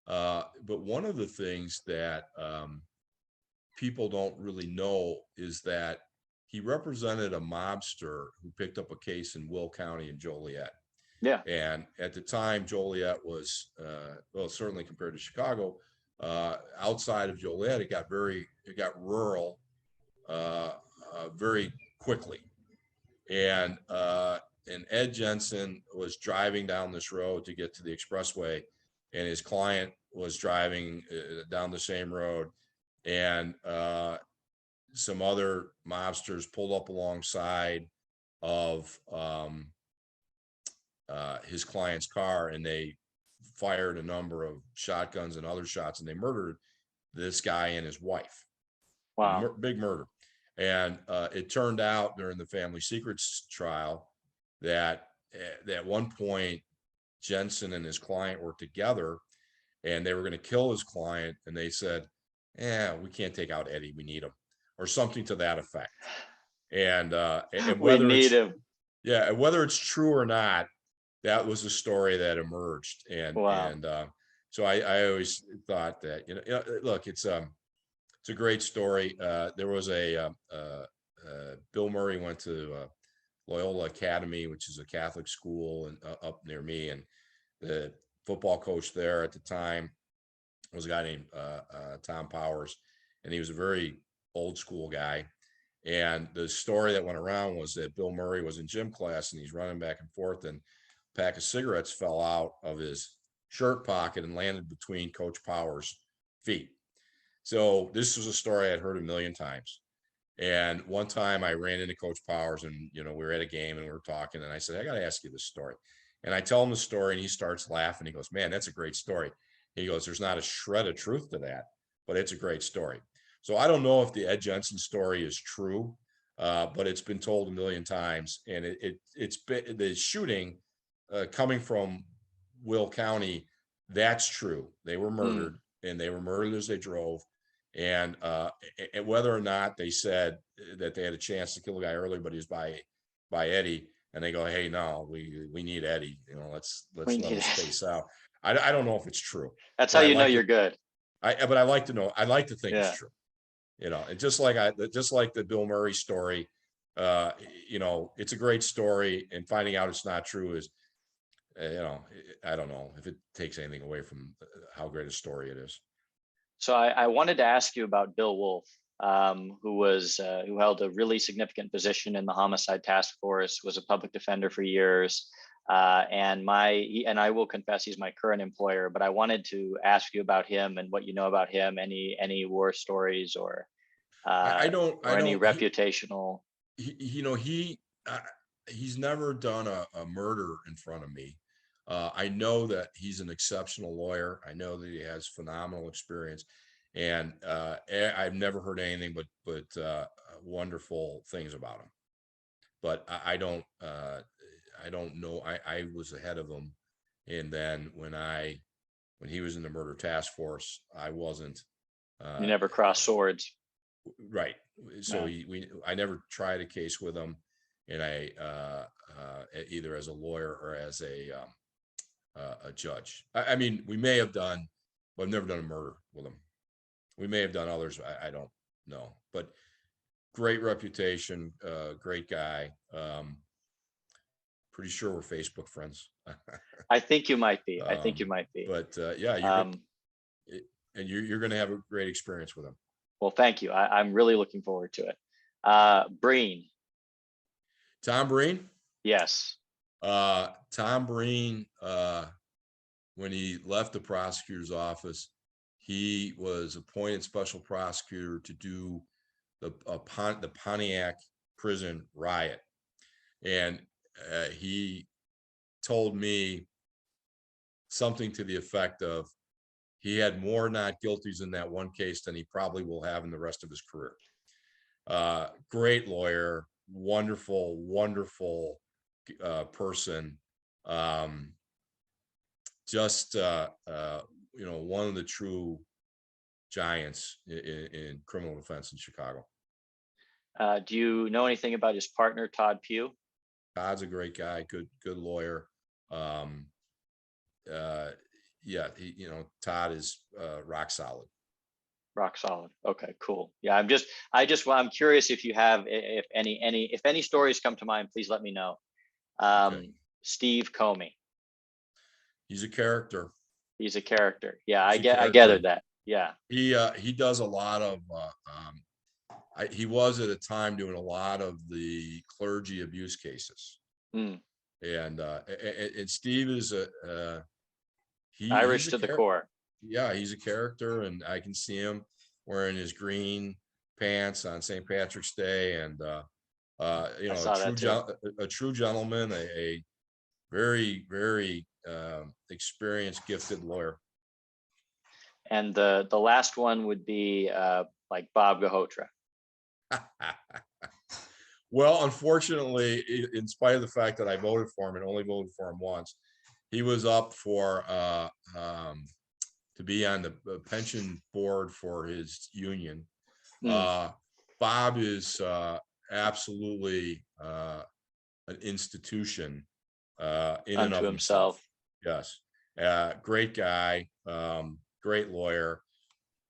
But one of the things that people don't really know is that he represented a mobster who picked up a case in Will County in Joliet. Yeah. And at the time, Joliet was, certainly compared to Chicago, outside of Joliet, it got rural very quickly. And Ed Genson was driving down this road to get to the expressway, and his client was driving down the same road, and some other mobsters pulled up alongside of his client's car, and they fired a number of shotguns and other shots, and they murdered this guy and his wife. Wow. Big murder. And it turned out during the family secrets trial that at one point Genson and his client were together, and they were going to kill his client, and they said, we can't take out Eddie, we need him, or something to that effect. And whether we need him. Yeah, whether it's true or not, that was a story that emerged. And wow. So I always thought that, look, it's a great story. There was Bill Murray went to Loyola Academy, which is a Catholic school up near me, and the football coach there at the time was a guy named Tom Powers, and he was a very old school guy. And the story that went around was that Bill Murray was in gym class, and he's running back and forth, and a pack of cigarettes fell out of his shirt pocket and landed between Coach Powers' feet. So this was a story I'd heard a million times. And one time I ran into Coach Powers, and we were at a game and we were talking, and I said, I got to ask you this story. And I tell him the story, and he starts laughing. He goes, man, that's a great story. He goes, there's not a shred of truth to that, but it's a great story. So I don't know if the Ed Genson story is true, but it's been told a million times. And it's been the shooting coming from Will County. That's true. They were murdered, and they were murdered as they drove. And whether or not they said that they had a chance to kill the guy early, but he was by Eddie, and they go, hey, no, we need Eddie. Let's let him space out. I don't know if it's true. That's how you know you're good. But I like to know. I like to think it's true. And just like the Bill Murray story, it's a great story, and finding out it's not true is, I don't know if it takes anything away from how great a story it is. So I wanted to ask you about Bill Wolf, who held a really significant position in the homicide task force, was a public defender for years. And I will confess he's my current employer, but I wanted to ask you about him and what you know about him, any war stories or any reputational. He's never done a murder in front of me. I know that he's an exceptional lawyer. I know that he has phenomenal experience, and I've never heard anything but wonderful things about him. but I don't know. I was ahead of him. And then when he was in the murder task force, I wasn't. You never cross swords. Right. So Yeah. I never tried a case with him, and I either as a lawyer or as a judge. I mean, we may have done, but I've never done a murder with him. We may have done others. I don't know, but great reputation, great guy. Pretty sure we're Facebook friends. I think you might be. I think you might be. But yeah, Um, you're going to have a great experience with him. well, thank you. I'm really looking forward to it. Breen. Tom Breen. Yes. Tom Breen, when he left the prosecutor's office, he was appointed special prosecutor to do the Pontiac prison riot. And he told me something to the effect of, he had more not guilties in that one case than he probably will have in the rest of his career. Great lawyer, wonderful, wonderful person. Just one of the true giants in criminal defense in Chicago. Do you know anything about his partner, Todd Pugh? Todd's a great guy, good lawyer. Yeah, Todd is rock solid. Rock solid. Okay, cool. Yeah, I'm curious if you have, if any stories come to mind, please let me know. Okay. Steve Komie. He's a character. He's a character. Yeah, He's a I character. gathered that. Yeah. He does a lot of he was at a time doing a lot of the clergy abuse cases. Mm. And Steve is Irish to the core. Yeah, he's a character, and I can see him wearing his green pants on St. Patrick's Day, and a true gentleman, a very, very experienced, gifted lawyer. And the last one would be like Bob Galhotra. Well, unfortunately, in spite of the fact that I voted for him and only voted for him once, he was up for to be on the pension board for his union. Bob is absolutely an institution in and of himself. Yes, great guy, great lawyer,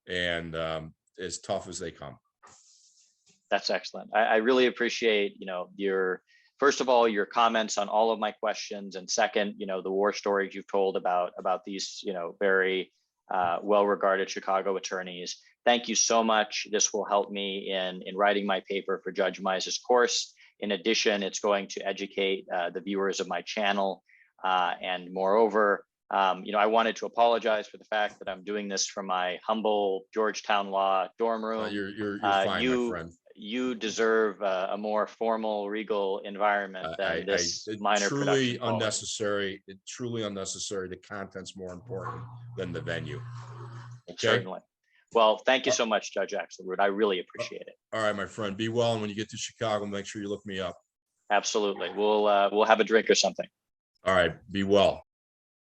and as tough as they come. That's excellent. I really appreciate, first of all, your comments on all of my questions, and second, the war stories you've told about these, very well-regarded Chicago attorneys. Thank you so much. This will help me in writing my paper for Judge Mize's course. In addition, it's going to educate the viewers of my channel. And moreover, I wanted to apologize for the fact that I'm doing this from my humble Georgetown Law dorm room. You're fine, my friend. You deserve a more formal, regal environment than this minor production. Truly unnecessary. The content's more important than the venue. Okay? Certainly. Well, thank you so much, Judge Axelrood. I really appreciate it. All right, my friend. Be well, and when you get to Chicago, make sure you look me up. Absolutely. We'll have a drink or something. All right. Be well.